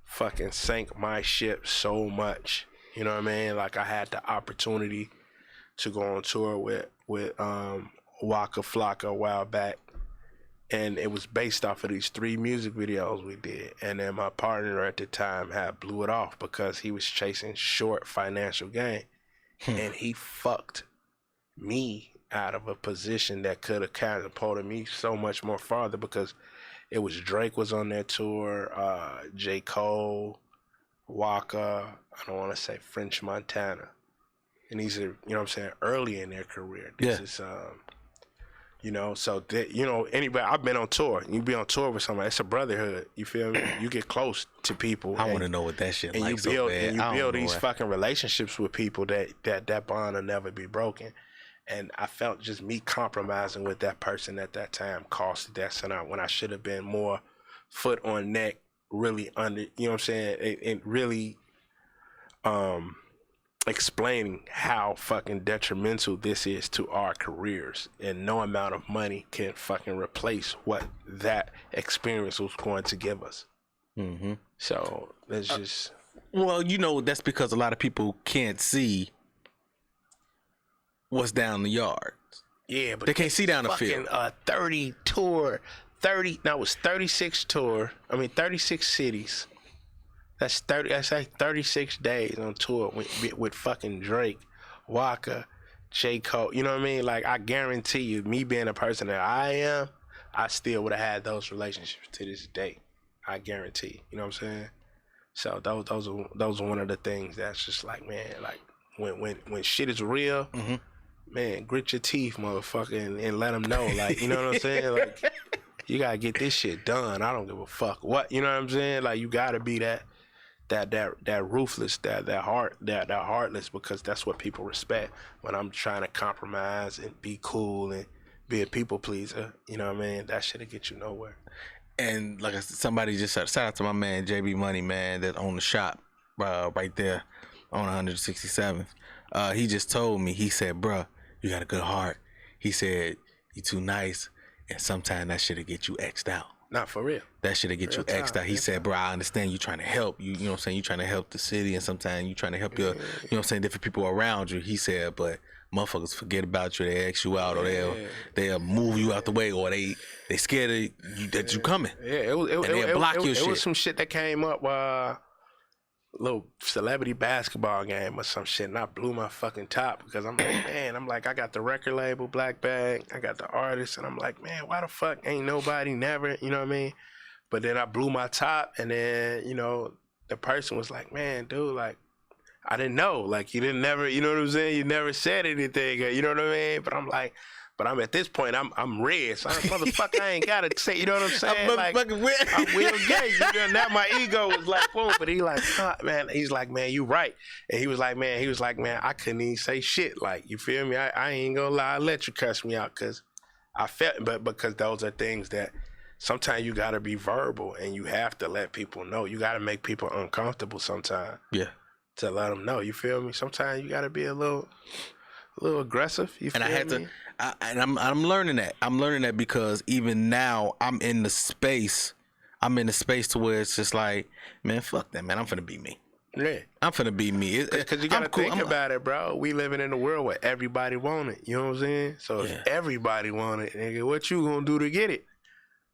fucking sank my ship so much. You know what I mean? Like, I had the opportunity to go on tour with Waka Flocka a while back. And it was based off of these 3 music videos we did. And then my partner at the time had blew it off because he was chasing short financial gain. And he fucked me out of a position that could have catapulted me so much more farther, because it was Drake was on that tour, J. Cole, Waka, I don't want to say French Montana. And these are, you know what I'm saying, early in their career. This is you know, so that, you know, anybody, I've been on tour. You be on tour with somebody, it's a brotherhood. You feel me? You get close to people. I want to know what that shit and like. You build these fucking relationships with people that bond will never be broken. And I felt just me compromising with that person at that time cost that son when I should have been more foot on neck, really under, you know what I'm saying, and really explaining how fucking detrimental this is to our careers, and no amount of money can fucking replace what that experience was going to give us. Mm-hmm. So that's just well, you know, that's because a lot of people can't see what's down the yard. Yeah, but they can't see down the field. 30 tour, 30. Now it's 36 tour. I mean 36 cities. That's 30. That's like 36 days on tour with fucking Drake, Waka, J. Cole. You know what I mean? Like, I guarantee you, me being a person that I am, I still would have had those relationships to this day. I guarantee. You know what I'm saying? So those are one of the things that's just like, man, like when shit is real, man, grit your teeth, motherfucker, and let them know, like, you know what I'm saying? Like, you gotta get this shit done. I don't give a fuck what, you know what I'm saying? Like, you gotta be that that ruthless, that heartless, because that's what people respect. When I'm trying to compromise and be cool and be a people pleaser, you know what I mean? That shit'll get you nowhere. And like I said, somebody just said, shout out to my man JB Money, man, that owned the shop right there on 167th. He just told me, he said, bruh, you got a good heart. He said, you too nice, and sometimes that shit'll get you X'd out. Not for real. That shit'll get you X'd out. He said, bro, I understand you trying to help. You know what I'm saying? You trying to help the city, and sometimes you trying to help your, you know what I'm saying, different people around you. He said, but motherfuckers forget about you. They X you out, or they'll move you out the way, or they scared of you that you coming. Yeah, they'll block your shit. It was some shit that came up little celebrity basketball game or some shit, and I blew my fucking top because I'm like, man, I got the record label, Black Bag, I got the artist, and I'm like, man, why the fuck ain't nobody never, you know what I mean? But then I blew my top, and then, you know, the person was like, man, dude, like, I didn't know, like, you didn't never, you know what I'm saying? You never said anything, you know what I mean? But I'm like, but I'm at this point, I'm red, so motherfucker, I ain't gotta say, you know what I'm saying? I'm Will Gates, you know, now my ego was like, whoa, but he like, man, he's like, man, you right. And he was like, man, I couldn't even say shit, like, you feel me? I ain't gonna lie, I let you cuss me out, because I felt, but because those are things that sometimes you gotta be verbal, and you have to let people know. You gotta make people uncomfortable sometimes. Yeah. To let them know, you feel me? Sometimes you gotta be a little aggressive, you feel me? I'm learning that. I'm learning that because even now I'm in the space to where it's just like, man, fuck that, man. I'm finna be me. Yeah. I'm finna be me. Because you gotta think about it, bro. We living in a world where everybody want it. You know what I'm saying? So if everybody want it, nigga, what you gonna do to get it?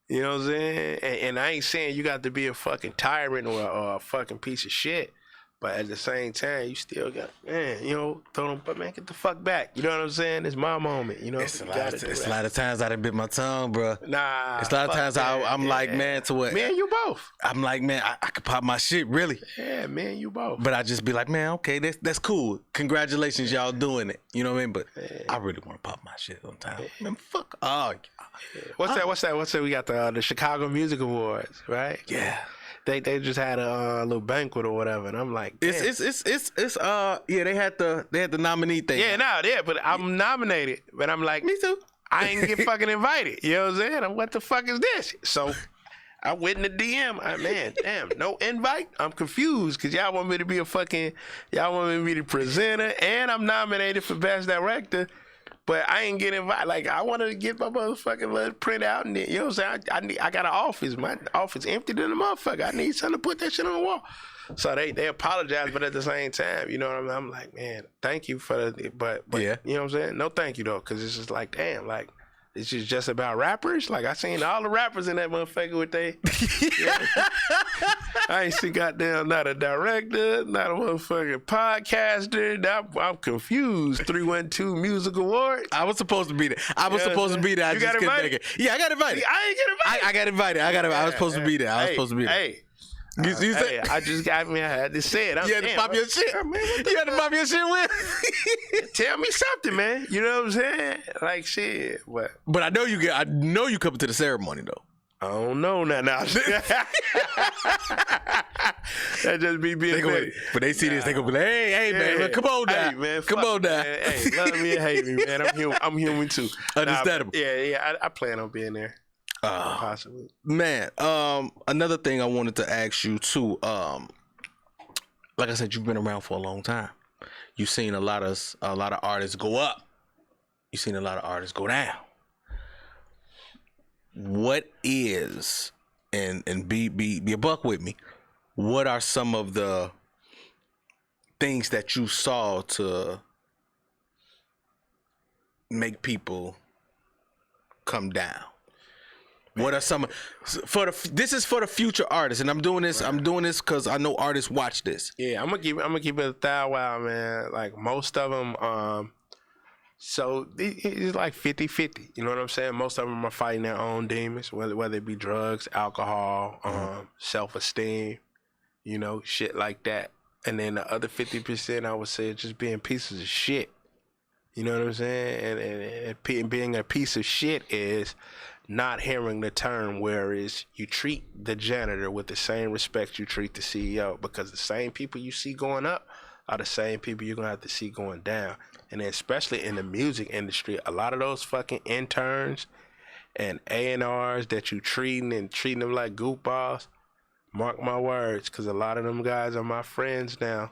You know what I'm saying? And I ain't saying you got to be a fucking tyrant or a fucking piece of shit. But at the same time, you still got, man, you know, throw them, but man, get the fuck back. You know what I'm saying? It's my moment, you know? It's a lot of times I done bit my tongue, bro. Nah. It's a lot of times I'm like, man, to what? Man, you both. I'm like, man, I could pop my shit, really. Yeah, man, you both. But I just be like, man, okay, that's cool. Congratulations, y'all doing it. You know what I mean? But I really want to pop my shit sometimes. Man, fuck. Oh. What's that? We got the Chicago Music Awards, right? Yeah. They just had a little banquet or whatever, and I'm like, damn. They had the nominee thing. Yeah, but I'm nominated, but I'm like, me too. I ain't get fucking invited. You know what I'm saying? What the fuck is this? So I went in the DM. Man, damn, no invite. I'm confused because y'all want me to be y'all want me to be the presenter, and I'm nominated for Best Director. But I ain't getting invited. Like, I wanted to get my motherfucking little print out, and then, you know what I'm saying? I got an office. My office empty than a motherfucker. I need something to put that shit on the wall. So they apologize, but at the same time, you know what I mean? I'm like, man, thank you for the, but yeah. You know what I'm saying? No thank you, though, because it's just like, damn, like, it's just about rappers. Like, I seen all the rappers in that motherfucker with they. I ain't see goddamn not a director, not a motherfucking podcaster. I'm confused. 312 Music Award. I was supposed to be there. I just couldn't make it. Yeah, I got invited. I ain't get invited. I got invited. I was supposed to be there. Hey. You said, I just got me. I had to say it. You had to pop your shit. You had to pop your shit with. Tell me something, man. You know what I'm saying? Like shit. But I know you coming to the ceremony though. I don't know now. That just be being petty. But they see this, they gonna be like, hey, man, come on now. Hey, man, come on now. Man. Hey, love me and hate me, man. I'm human too. Understandable. I plan on being there. Possibly. Man, another thing I wanted to ask you too, like I said, you've been around for a long time. You've seen a lot of artists go up. You've seen a lot of artists go down. What is, and be a buck with me, what are some of the things that you saw to make people come down? What are some this is for the future artists, and I'm doing this. Right. I'm doing this because I know artists watch this. Yeah, I'm gonna keep it 1,000, man. Like most of them, so it's like 50-50. You know what I'm saying? Most of them are fighting their own demons, whether it be drugs, alcohol, self-esteem, you know, shit like that. And then the other 50%, I would say, just being pieces of shit. You know what I'm saying? And being a piece of shit is not hearing the term whereas you treat the janitor with the same respect you treat the CEO, because the same people you see going up are the same people you're gonna have to see going down. And then especially in the music industry, a lot of those fucking interns and A&Rs that you treating them like goofballs, mark my words, because a lot of them guys are my friends now.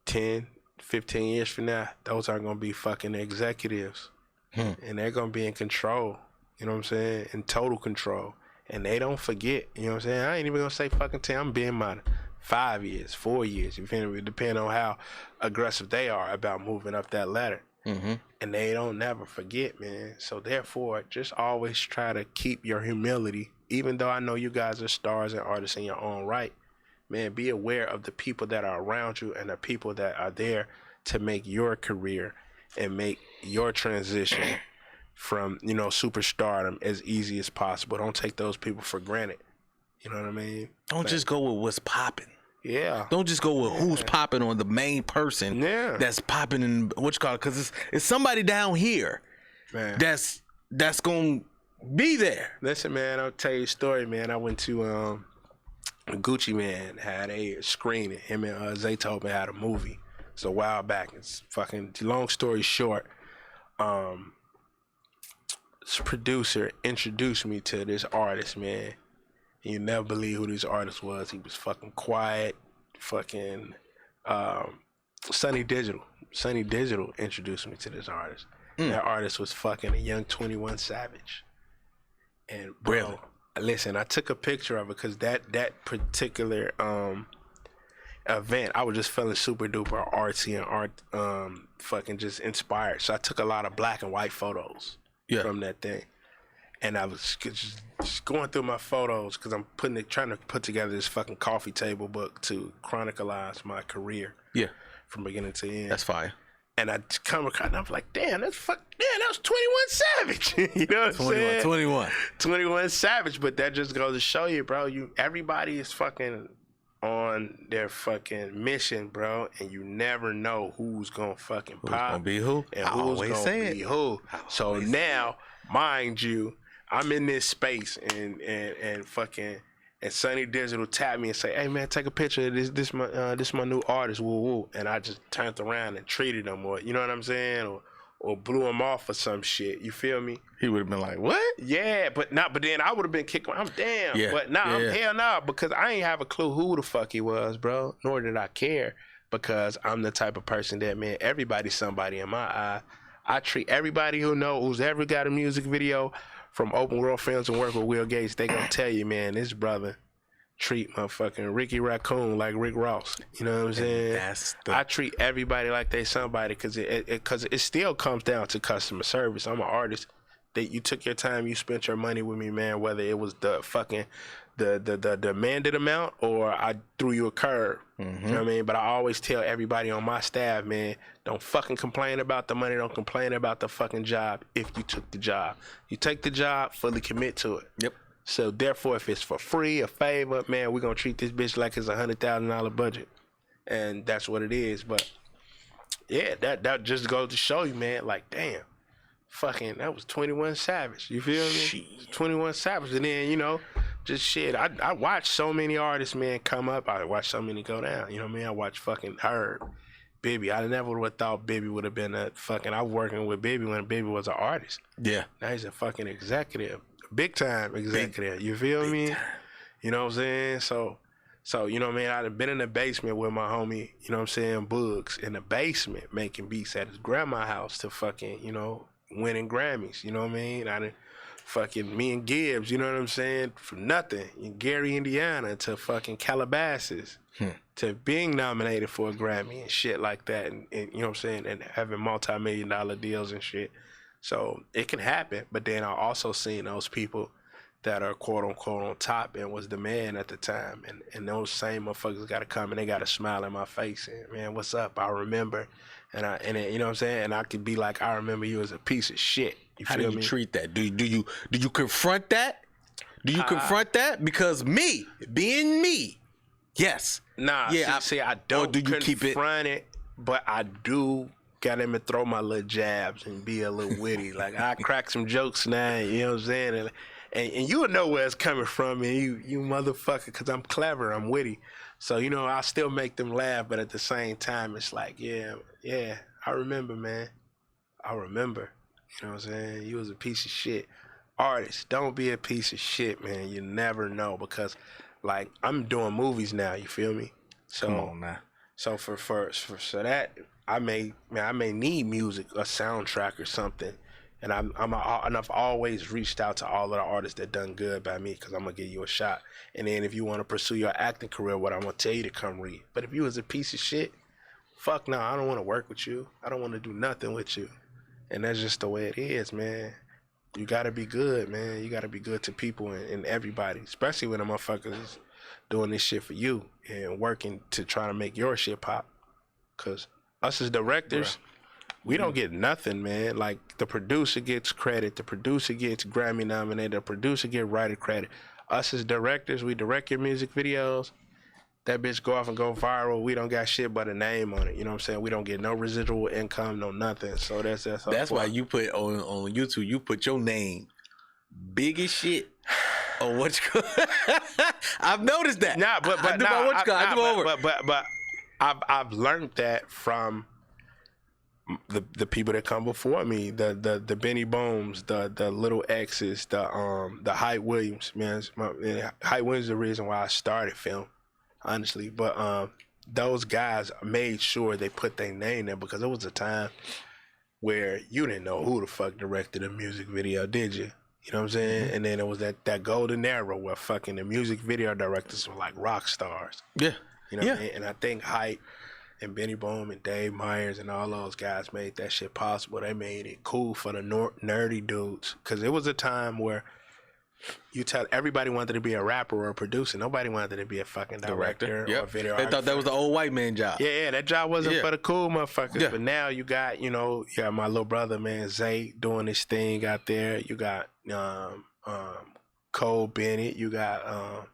10, 15 years from now, those are gonna be fucking executives. And they're gonna be in control. You know what I'm saying? In total control. And they don't forget. You know what I'm saying? I ain't even gonna say fucking 10. I'm being modest. 5 years, 4 years. Depending on how aggressive they are about moving up that ladder. And they don't never forget, man. So therefore, just always try to keep your humility. Even though I know you guys are stars and artists in your own right, man, be aware of the people that are around you and the people that are there to make your career and make your transition from, you know, superstardom as easy as possible. Don't take those people for granted. You know what I mean? Don't just go with what's popping. Yeah. Don't just go with who's popping on the main person that's popping in what you call it, because it's somebody down here, man, that's gonna be there. Listen, man, I'll tell you a story, man. I went to Gucci Man had a screening. Him and Zaytoven had a movie. It's a while back. It's fucking long story short. This producer introduced me to this artist, man. You never believe who this artist was. He was fucking quiet. Fucking Sunny Digital. Sunny Digital introduced me to this artist. That artist was fucking a young 21 Savage. And bro, listen, I took a picture of it because that particular event, I was just feeling super duper artsy and fucking just inspired. So I took a lot of black and white photos from that thing. And I was just going through my photos because I'm trying to put together this fucking coffee table book to chronicleize my career. Yeah. From beginning to end. That's fine. And I come across and I'm like, damn, that was 21 Savage. You know what I'm saying? 21 Savage, but that just goes to show you, bro, everybody is fucking on their fucking mission, bro, and you never know who's gonna fucking pop. Who's gonna be who? And who's gonna be who. So now, mind you, I'm in this space and fucking and Sunny Digital tapped me and say, "Hey man, take a picture of this my new artist, woo woo." And I just turned around and treated him, or you know what I'm saying, or blew him off or some shit. You feel me? He would have been like, "What?" Yeah, but then I would have been kicking. I'm damn. Yeah, but hell no, because I ain't have a clue who the fuck he was, bro. Nor did I care, because I'm the type of person that, man, everybody's somebody in my eye. I treat everybody who's ever got a music video from Open World Films and work with Will Gates, they gonna tell you, man, this brother treat motherfucking Ricky Raccoon like Rick Ross. You know what I'm saying? I treat everybody like they somebody, because it still comes down to customer service. I'm an artist. That you took your time, you spent your money with me, man, whether it was the fucking the demanded amount or I threw you a curve. You know what I mean? But I always tell everybody on my staff, man, don't fucking complain about the money, don't complain about the fucking job if you took the job. You take the job, fully commit to it. Yep. So therefore, if it's for free, a favor, man, we're gonna treat this bitch like it's $100,000 budget. And that's what it is. But yeah, that just goes to show you, man, like, damn. Fucking, that was 21 Savage. You feel me? 21 Savage. And then, you know, just shit. I watched so many artists, man, come up. I watched so many go down. You know what I mean? I watched fucking Herb, Bibby. I never would have thought Bibby would have been a fucking. I was working with Bibby when Bibby was an artist. Yeah. Now he's a fucking executive. Big time executive. You feel me? Time. You know what I'm saying? So, you know what I mean? I'd have been in the basement with my homie, you know what I'm saying, Bugs, in the basement making beats at his grandma's house to fucking, you know, winning Grammys, you know what I mean? I done fucking me and Gibbs, you know what I'm saying? From nothing in Gary, Indiana to fucking Calabasas to being nominated for a Grammy and shit like that, and you know what I'm saying? And having multi-million-dollar deals and shit. So it can happen, but then I also seen those people that are quote unquote on top and was the man at the time, and those same motherfuckers gotta come and they gotta smile in my face and, man, what's up? I remember. And you know what I'm saying? And I could be like, I remember you as a piece of shit. How do you treat that? Do you confront that? Do you confront that? Because me, being me, yes. Nah, yeah, see, I don't or do you keep confront it, but I do got him to throw my little jabs and be a little witty. Like I crack some jokes now, you know what I'm saying? And you would know where it's coming from, and you motherfucker, because I'm clever, I'm witty. So, you know, I still make them laugh, but at the same time, it's like, yeah, I remember, man. I remember. You know what I'm saying? You was a piece of shit. Artists, don't be a piece of shit, man. You never know, because, like, I'm doing movies now, you feel me? So, Come on now. So for that, I may need music, a soundtrack or something. And I've always reached out to all of the artists that done good by me, because I'm going to give you a shot. And then if you want to pursue your acting career, what I'm going to tell you to come read. But if you was a piece of shit, fuck no, I don't want to work with you. I don't want to do nothing with you. And that's just the way it is, man. You got to be good, man. You got to be good to people and everybody, especially when the motherfuckers is doing this shit for you and working to try to make your shit pop. Because us as directors... Bruh. We don't get nothing, man. Like, the producer gets credit. The producer gets Grammy nominated. The producer get writer credit. Us as directors, we direct your music videos. That bitch go off and go viral. We don't got shit but a name on it. You know what I'm saying? We don't get no residual income, no nothing. So that's why you put on YouTube, you put your name big as shit. Oh, what you I've noticed that. Nah, but I've learned that from the people that come before me, the Benny Booms, the Little X's, the Hype Williams, man. Hype Williams is the reason why I started film, honestly. But those guys made sure they put their name there, because it was a time where you didn't know who the fuck directed a music video, did you? You know what I'm saying? Mm-hmm. And then it was that golden era where fucking the music video directors were like rock stars. Yeah. You know what I mean? And I think Hype and Benny Boom and Dave Myers and all those guys made that shit possible. They made it cool for the nerdy dudes. Because it was a time where everybody wanted to be a rapper or a producer. Nobody wanted to be a fucking director or a video They thought that was the old white man job. Yeah, that job wasn't for the cool motherfuckers. Yeah. But now you got my little brother, man, Zay, doing his thing out there. You got Cole Bennett. You got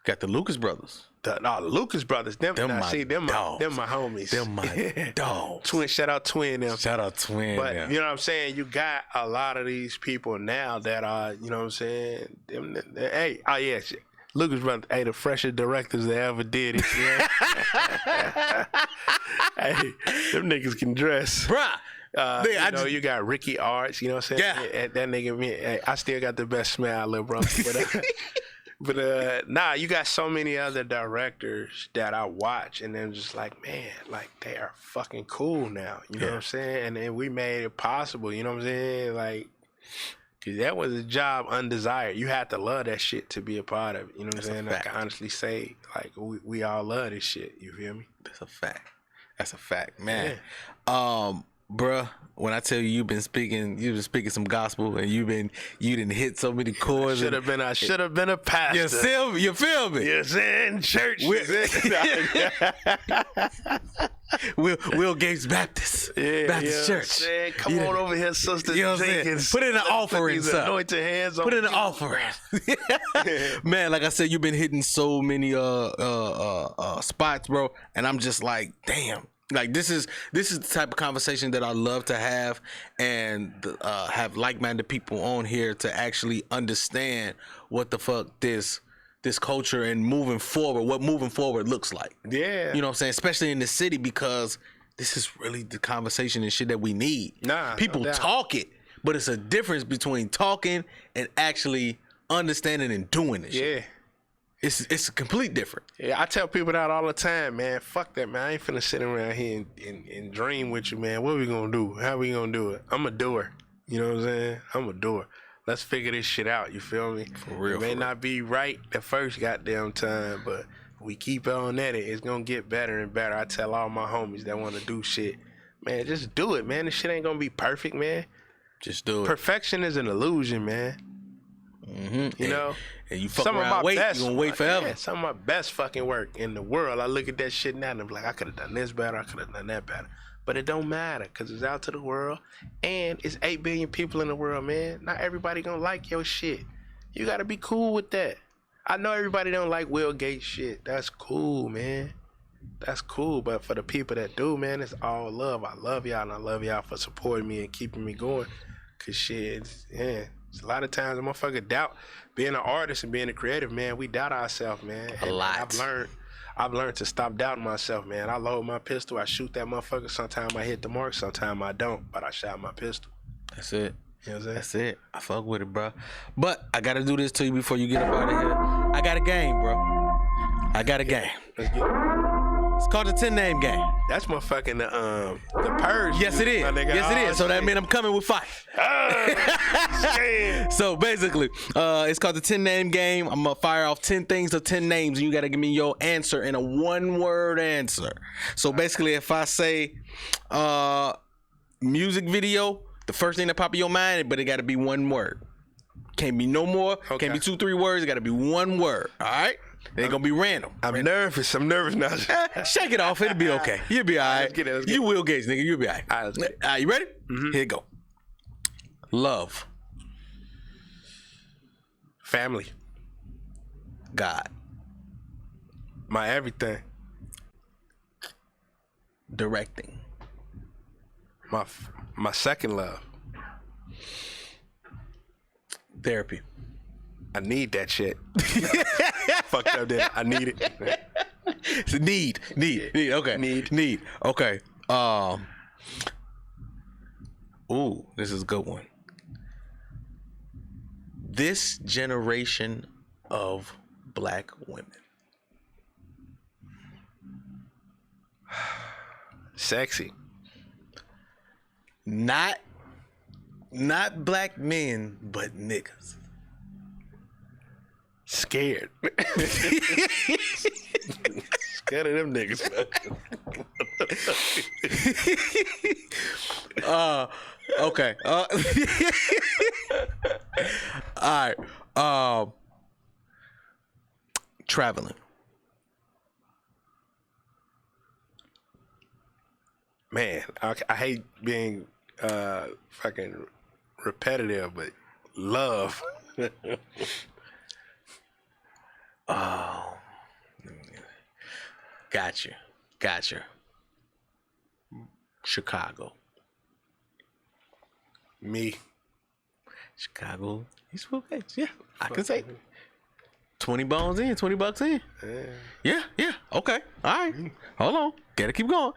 the Lucas brothers. The Lucas brothers, them my homies. Them my dogs. Shout out Twin them. Shout out Twin. But you know what I'm saying? You got a lot of these people now that are, you know what I'm saying? Lucas brothers, the freshest directors that ever did it. Yeah? Hey, them niggas can dress. Bruh. You got Ricky Arts, you know what I'm saying? Yeah. That nigga, I still got the best smell, little brother. But you got so many other directors that I watch, and they're just like, man, like, they are fucking cool now. You know what I'm saying? And then we made it possible, you know what I'm saying? Like, cause that was a job undesired. You had to love that shit to be a part of it. You know what I'm saying? I can honestly say, like, we all love this shit. You feel me? That's a fact, man. Yeah. Bruh, when I tell you you've been speaking some gospel, and you didn't hit so many chords. I should have been a pastor. You feel me? You're saying church. Will Gates Baptist Church. Saying, come on over here, Sister Jenkins. Put in an offering, son. Anointed hands on Put in an offering. Man, like I said, you've been hitting so many spots, bro, and I'm just like, damn. Like, this is the type of conversation that I love to have, and have like-minded people on here to actually understand what the fuck this culture and what moving forward looks like. Yeah. You know what I'm saying? Especially in the city, because this is really the conversation and shit that we need. People talk it, but it's a difference between talking and actually understanding and doing this shit. It's a complete different. Yeah, I tell people that all the time, man. Fuck that, man. I ain't finna sit around here and dream with you, man. What we gonna do? How we gonna do it? I'm a doer. You know what I'm saying? I'm a doer. Let's figure this shit out. You feel me? For real. It may not be right the first goddamn time, but we keep on at it. It's gonna get better and better. I tell all my homies that want to do shit, man, just do it, man. This shit ain't gonna be perfect, man. Just do it. Perfection is an illusion, man. Mm-hmm. You know, and you fuck around, you gonna wait forever. Yeah, some of my best fucking work in the world. I look at that shit now and I'm like, I could have done this better, I could have done that better. But it don't matter, because it's out to the world, and it's 8 billion people in the world, man. Not everybody gonna like your shit. You gotta be cool with that. I know everybody don't like Will Gates shit. That's cool, man. that's cool. But for the people that do, man, it's all love. I love y'all, and I love y'all for supporting me and keeping me going. Cause shit, it's a lot of times a motherfucker doubt being an artist and being a creative, man. We doubt ourselves, man. A lot. I've learned to stop doubting myself, man. I load my pistol, I shoot that motherfucker. Sometimes I hit the mark, sometimes I don't, but I shot my pistol. That's it. You know what I'm saying? That's it. I fuck with it, bro. But I gotta do this to you before you get up out of here. I got a game, bro. I got a game. Let's get it. It's called the 10-name game. That's my fucking the purge. Yes, it is. My nigga. Yes, it Oh, is. So that shit. means I'm coming with fire. Shit. So basically, it's called the 10-name game. I'm gonna fire off 10 things or 10 names, and you gotta give me your answer in a one-word answer. So basically, if I say music video, the first thing that pop in your mind, but it gotta be one word. Can't be no more. Okay. Can't be 2-3 words. It gotta be one word. All right. It ain't gonna be random. I'm nervous now. Shake it off. It'll be okay. You'll be all right. Let's get it. You Will Gates, nigga. You'll be all right. All right, let's get it. All right, you ready? Here you go. Love. Family. God. My everything. Directing. My second love. Therapy. I need that shit. Fucked up then. I need it. It's a need. Okay. Need. Okay. Ooh, this is a good one. This generation of black women. Sexy. Not black men, but niggas. Scared. Scared of them niggas. Okay. All right. Traveling. Man, I hate being fucking repetitive, but love. Oh, gotcha. Chicago. Me. Chicago. He's Will Gates. Yeah, I can say 20 bones in, 20 bucks in. Yeah. Okay. All right. Hold on. Gotta keep going.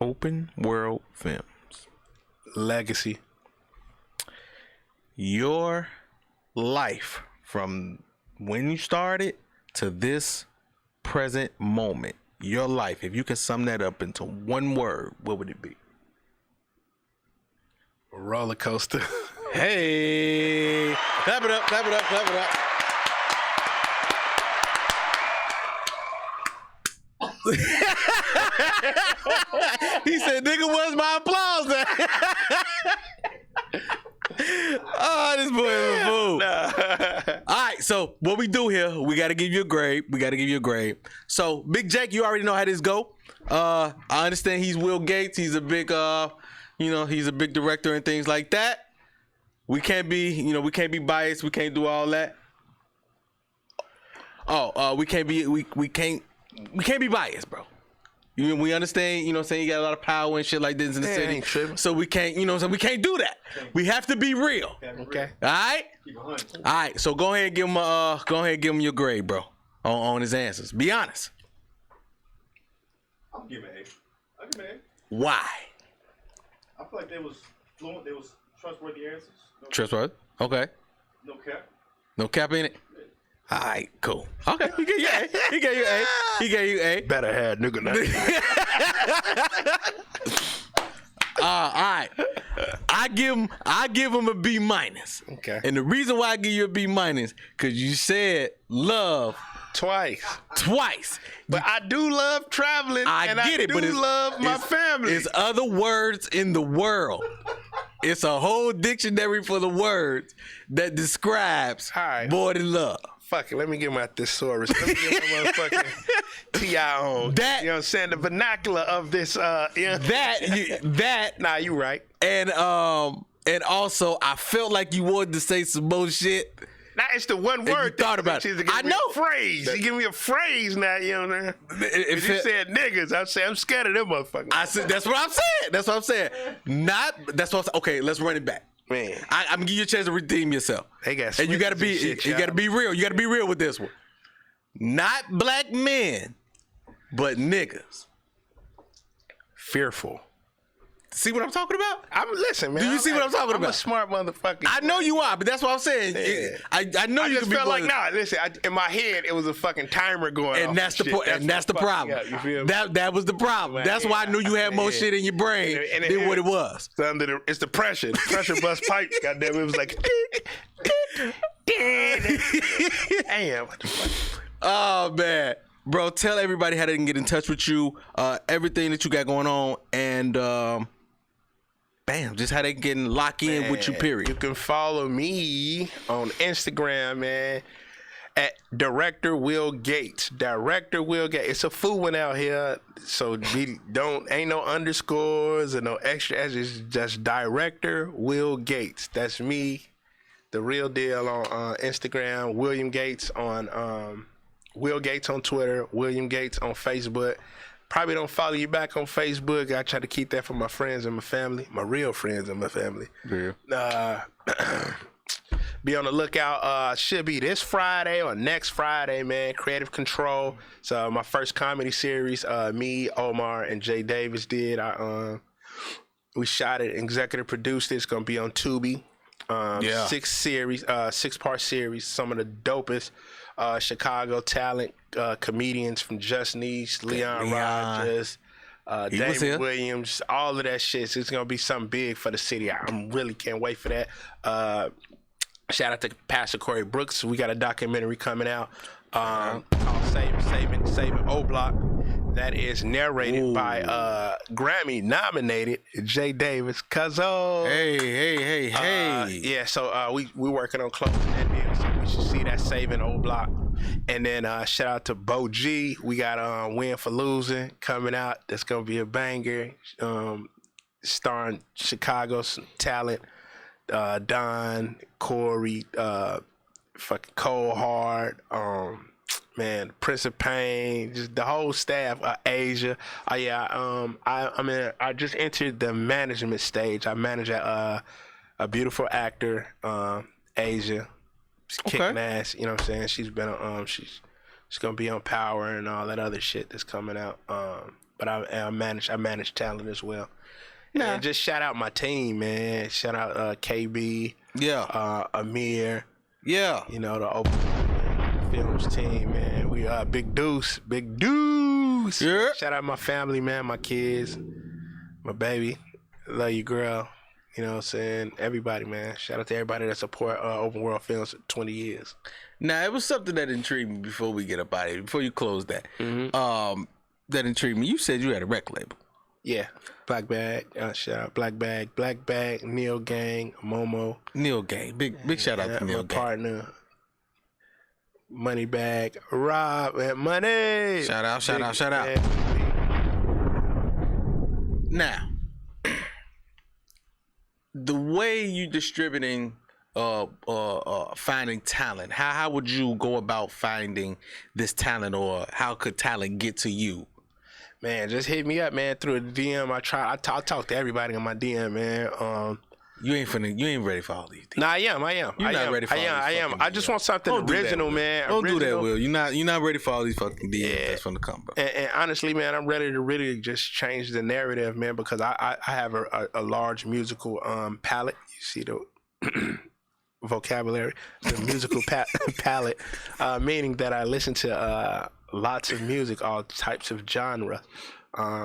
Open world films. Legacy. Your life from when you started to this present moment. Your life, if you can sum that up into one word, what would it be? Roller coaster. Hey, clap it up. He said, nigga, where's my applause at? Oh, this boy is a fool. All right, so what we do here, we got to give you a grade. So, Big Jake, you already know how this go. I understand he's Will Gates. He's a big, he's a big director and things like that. We can't be biased. We can't do all that. We can't be biased, bro. We understand, you know what I'm saying? You got a lot of power and shit like this in the city. So we can't, we can't do that. We have to be real. Okay. All right? All right, so go ahead and give him your grade, bro, on his answers. Be honest. I'm giving A. I'll give an A. Why? I feel like they was fluent. They was trustworthy answers. No, Trustworthy? Okay. no cap. No cap in it? All right, cool. Okay, he gave you A. He gave you A. Better have nigga now. All right. I give him a B minus. Okay. And the reason why I give you a B minus, because you said love Twice. But I do love traveling. I and get I it, but do love my family. It's other words in the world. It's a whole dictionary for the words that describes All right. more than love. Fuck it, let me get my thesaurus. Let me get my motherfucking T.I. on. That- you know what I'm saying? The vernacular of this, That Nah, you right. and also I felt like you wanted to say some more shit Now it's the one you word. thought about it. I know. Phrase. You give me a phrase now, you know what I'm saying? If you said niggas, I'd say I'm scared of them motherfuckers. I said, that's what I'm saying. That's what I'm saying. Okay, let's run it back. Man. I'm gonna give you a chance to redeem yourself. They got and you gotta be shit, you gotta be real. You gotta be real with this one. Not black men, but niggas. Fearful. See what I'm talking about? Listen, man. Do you see what I'm talking about? I'm a smart motherfucker. I know you are, but that's what I'm saying. Yeah. I know you just can be felt like, listen, in my head, it was a fucking timer going off. and that's the point. And that's the problem. You feel me? That was the problem. That's why I knew you had more shit in your brain than what it was. It's the pressure. The pressure bust pipes. Goddamn, it was like. Damn. What the fuck? Oh man, bro, tell everybody how they can get in touch with you, everything that you got going on, and just how they can lock in with you. Period. You can follow me on Instagram, man, at Director Will Gates. Director Will Gates. It's a fool one out here, so ain't no underscores or no extra. It's just Director Will Gates. That's me, the real deal on Instagram. William Gates on Will Gates on Twitter. William Gates on Facebook. Probably don't follow you back on Facebook. I try to keep that for my friends and my family, my real friends and my family. Yeah. Be on the lookout. Should be this Friday or next Friday, man. Creative Control. So my first comedy series. Me, Omar, and Jay Davis did. We shot it, executive produced it. It's gonna be on Tubi. 6-part series. Some of the dopest Chicago talent comedians from Just Niche, Leon Rogers, David Williams, all of that shit. So it's gonna be something big for the city. I really can't wait for that. Shout out to Pastor Corey Brooks. We got a documentary coming out called Saving O Block. That is narrated by Grammy nominated Jay Davis. Hey. Yeah, so we working on closing that deal. So we should see that Saving O Block. And then shout out to Bo G. We got Win for Losing coming out. That's gonna be a banger. Starring Chicago's talent. Don, Corey, fucking Cole Hard, man, Prince of Pain, just the whole staff, Asia. I just entered the management stage. I manage a beautiful actor, Asia. She's kicking ass, you know what I'm saying? She's been she's gonna be on Power and all that other shit that's coming out. But I manage talent as well. Yeah. And just shout out my team, man. Shout out KB. Yeah. Amir. Yeah. You know, the Open Films team, man. We Big Deuce. Yeah. Shout out my family, man, my kids, my baby. Love you, girl. You know what I'm saying? Everybody, man. Shout out to everybody that support Open World Films for 20 years. Now, it was something that intrigued me before we get up out of here, before you close that. Mm-hmm. That intrigued me. You said you had a record label. Yeah. Black Bag, shout out Black Bag, Neil Gang, Momo. Neil Gang, big shout out to Neil Gang. Partner, Money Bag, Rob, and Money. Shout out. Now, the way you distributing, finding talent, how would you go about finding this talent, or how could talent get to you? Man, just hit me up, man, through the DM. I talk to everybody on my DM, man. You ain't ready for all these things. Nah, I am. You're not ready for all these I am. I just want something original, man. Don't do that, Will. You're not ready for all these fucking DMs that's gonna come, bro. And honestly, man, I'm ready to really just change the narrative, man, because I have a large musical palette. You see the vocabulary, the musical palette, meaning that I listen to lots of music, all types of genre.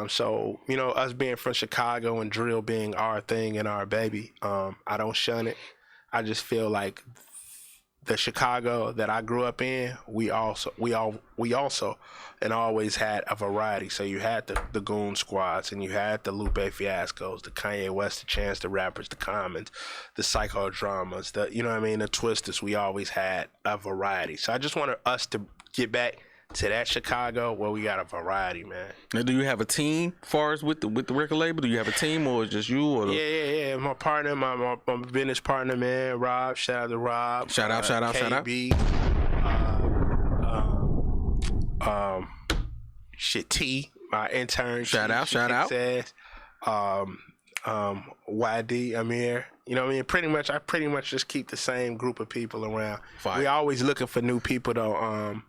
So, you know, us being from Chicago and drill being our thing and our baby, I don't shun it. I just feel like the Chicago that I grew up in, we also and always had a variety. So you had the Goon Squads, and you had the Lupe Fiascos, the Kanye West, the Chance the Rappers, the Commons, the Psychodramas, the Twisters. We always had a variety. So I just wanted us to get back to that Chicago, well, we got a variety, man. Now, do you have a team, far as with the record label? Do you have a team, or just you? Or Yeah. My partner, my business partner, man, Rob. Shout out to Rob. Shout out. KB. T, my intern. Shout out. Says, YD, Amir. You know what I mean? I pretty much just keep the same group of people around. Fine. We always looking for new people though.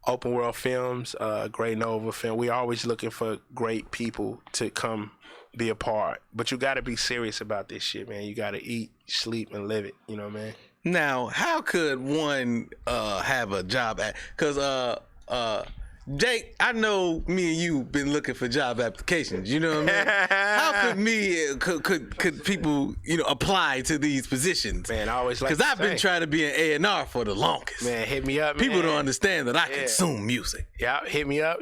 Open World Films, Great Nova Film. We always looking for great people to come be a part. But you got to be serious about this shit, man. You got to eat, sleep, and live it. You know what I mean? Now, how could one have a job at? Because Jake, I know me and you been looking for job applications. You know what I mean? How could people apply to these positions? Man, I always like. Because I've been trying to be an A&R for the longest. Man, hit me up. People man. don't understand that I consume music. Yeah, hit me up,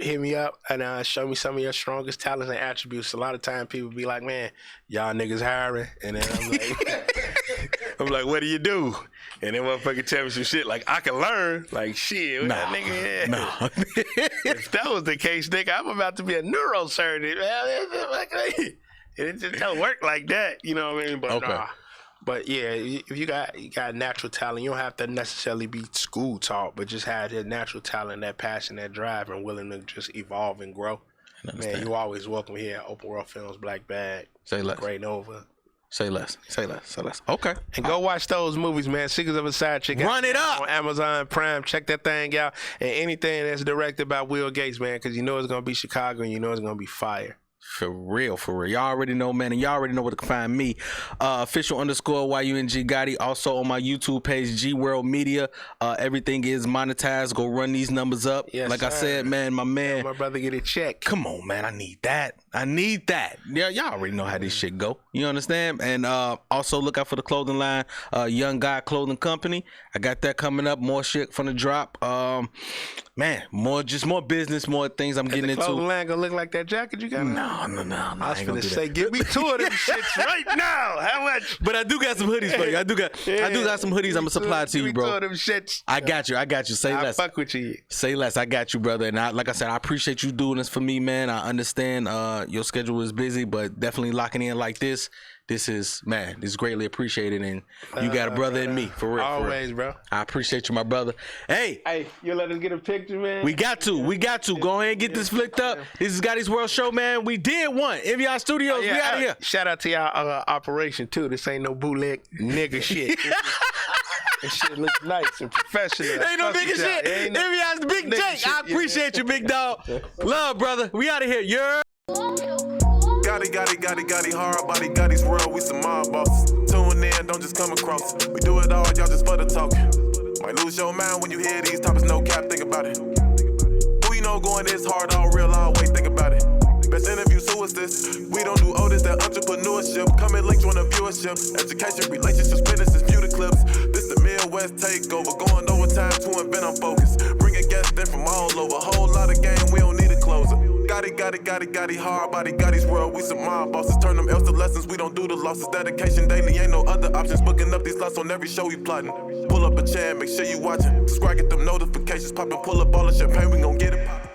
and show me some of your strongest talents and attributes. A lot of time people be like, "Man, y'all niggas hiring," and then I'm like, I'm like, "What do you do?" And then motherfucker tell me some shit like, "I can learn." Like, shit, nigga. No. If that was the case, nigga, I'm about to be a neurosurgeon, man. It just don't work like that, you know what I mean? But okay. But yeah, if you got natural talent, you don't have to necessarily be school taught, but just have that natural talent, that passion, that drive, and willing to just evolve and grow. Man, you always welcome here at Open World Films, Black Bag, Say less. Great Nova. Say less. Okay. And go watch those movies, man. Secrets of a Side Chick. Run it up on Amazon Prime. Check that thing out. And anything that's directed by Will Gates, man, because you know it's gonna be Chicago and you know it's gonna be fire. For real. Y'all already know, man, and y'all already know where to find me. Official_YUNG Gotti. Also on my YouTube page, G World Media. Everything is monetized. Go run these numbers up. Yes, like I said, man, my man. My brother get a check. Come on, man. I need that. Yeah, y'all already know how this shit go. You understand? And also look out for the clothing line, Young Guy Clothing Company. I got that coming up. More shit from the drop. Man, more business, more things I'm getting into. The clothing line gonna look like that jacket you got? No. I was gonna say, give me 2 of them shits right now. How much? But I do got some hoodies for you. I do got some hoodies I'm gonna supply to you, bro. 2 of them shits. I got you. Say less. I fuck with you. Say less. I got you, brother. And like I said, I appreciate you doing this for me, man. I understand your schedule is busy, but definitely locking in like this. This is greatly appreciated, and you got a brother in me, for real. Always, bro. I appreciate you, my brother. Hey, you let us get a picture, man? We got to. Go ahead and get this flicked up. This is Gotti's World Show, man. We did one. MVI Studios, we out of here. Shout out to y'all operation, too. This ain't no bootleg nigga shit. This shit looks nice and professional. Ain't no nigga shit. MVI's the Big Jake. I appreciate you, big dog. Love, brother. We out of here. Yeah. Gotti, hard body, Gotti's World, we some mob bosses. Tune in, don't just come across. We do it all, y'all just for the talk. Might lose your mind when you hear these topics, no cap, think about it. Who you know going this hard, all real, always think about it. Best interviews, who is this? We don't do all this, that entrepreneurship. Coming late, join the viewership. Education, relationships, businesses, view the clips. This the Midwest takeover, going overtime to invent on focus. Bringing guests in from all over, whole lot of game, we don't need a closer. Gotti, hard body, Gotti's World, we some mob bosses. Turn them L's to lessons, we don't do the losses. Dedication daily, ain't no other options. Booking up these slots on every show we plotting. Pull up a chair, make sure you watching. Subscribe, get them notifications popping. Pull up all the champagne, we gon' get it poppin'.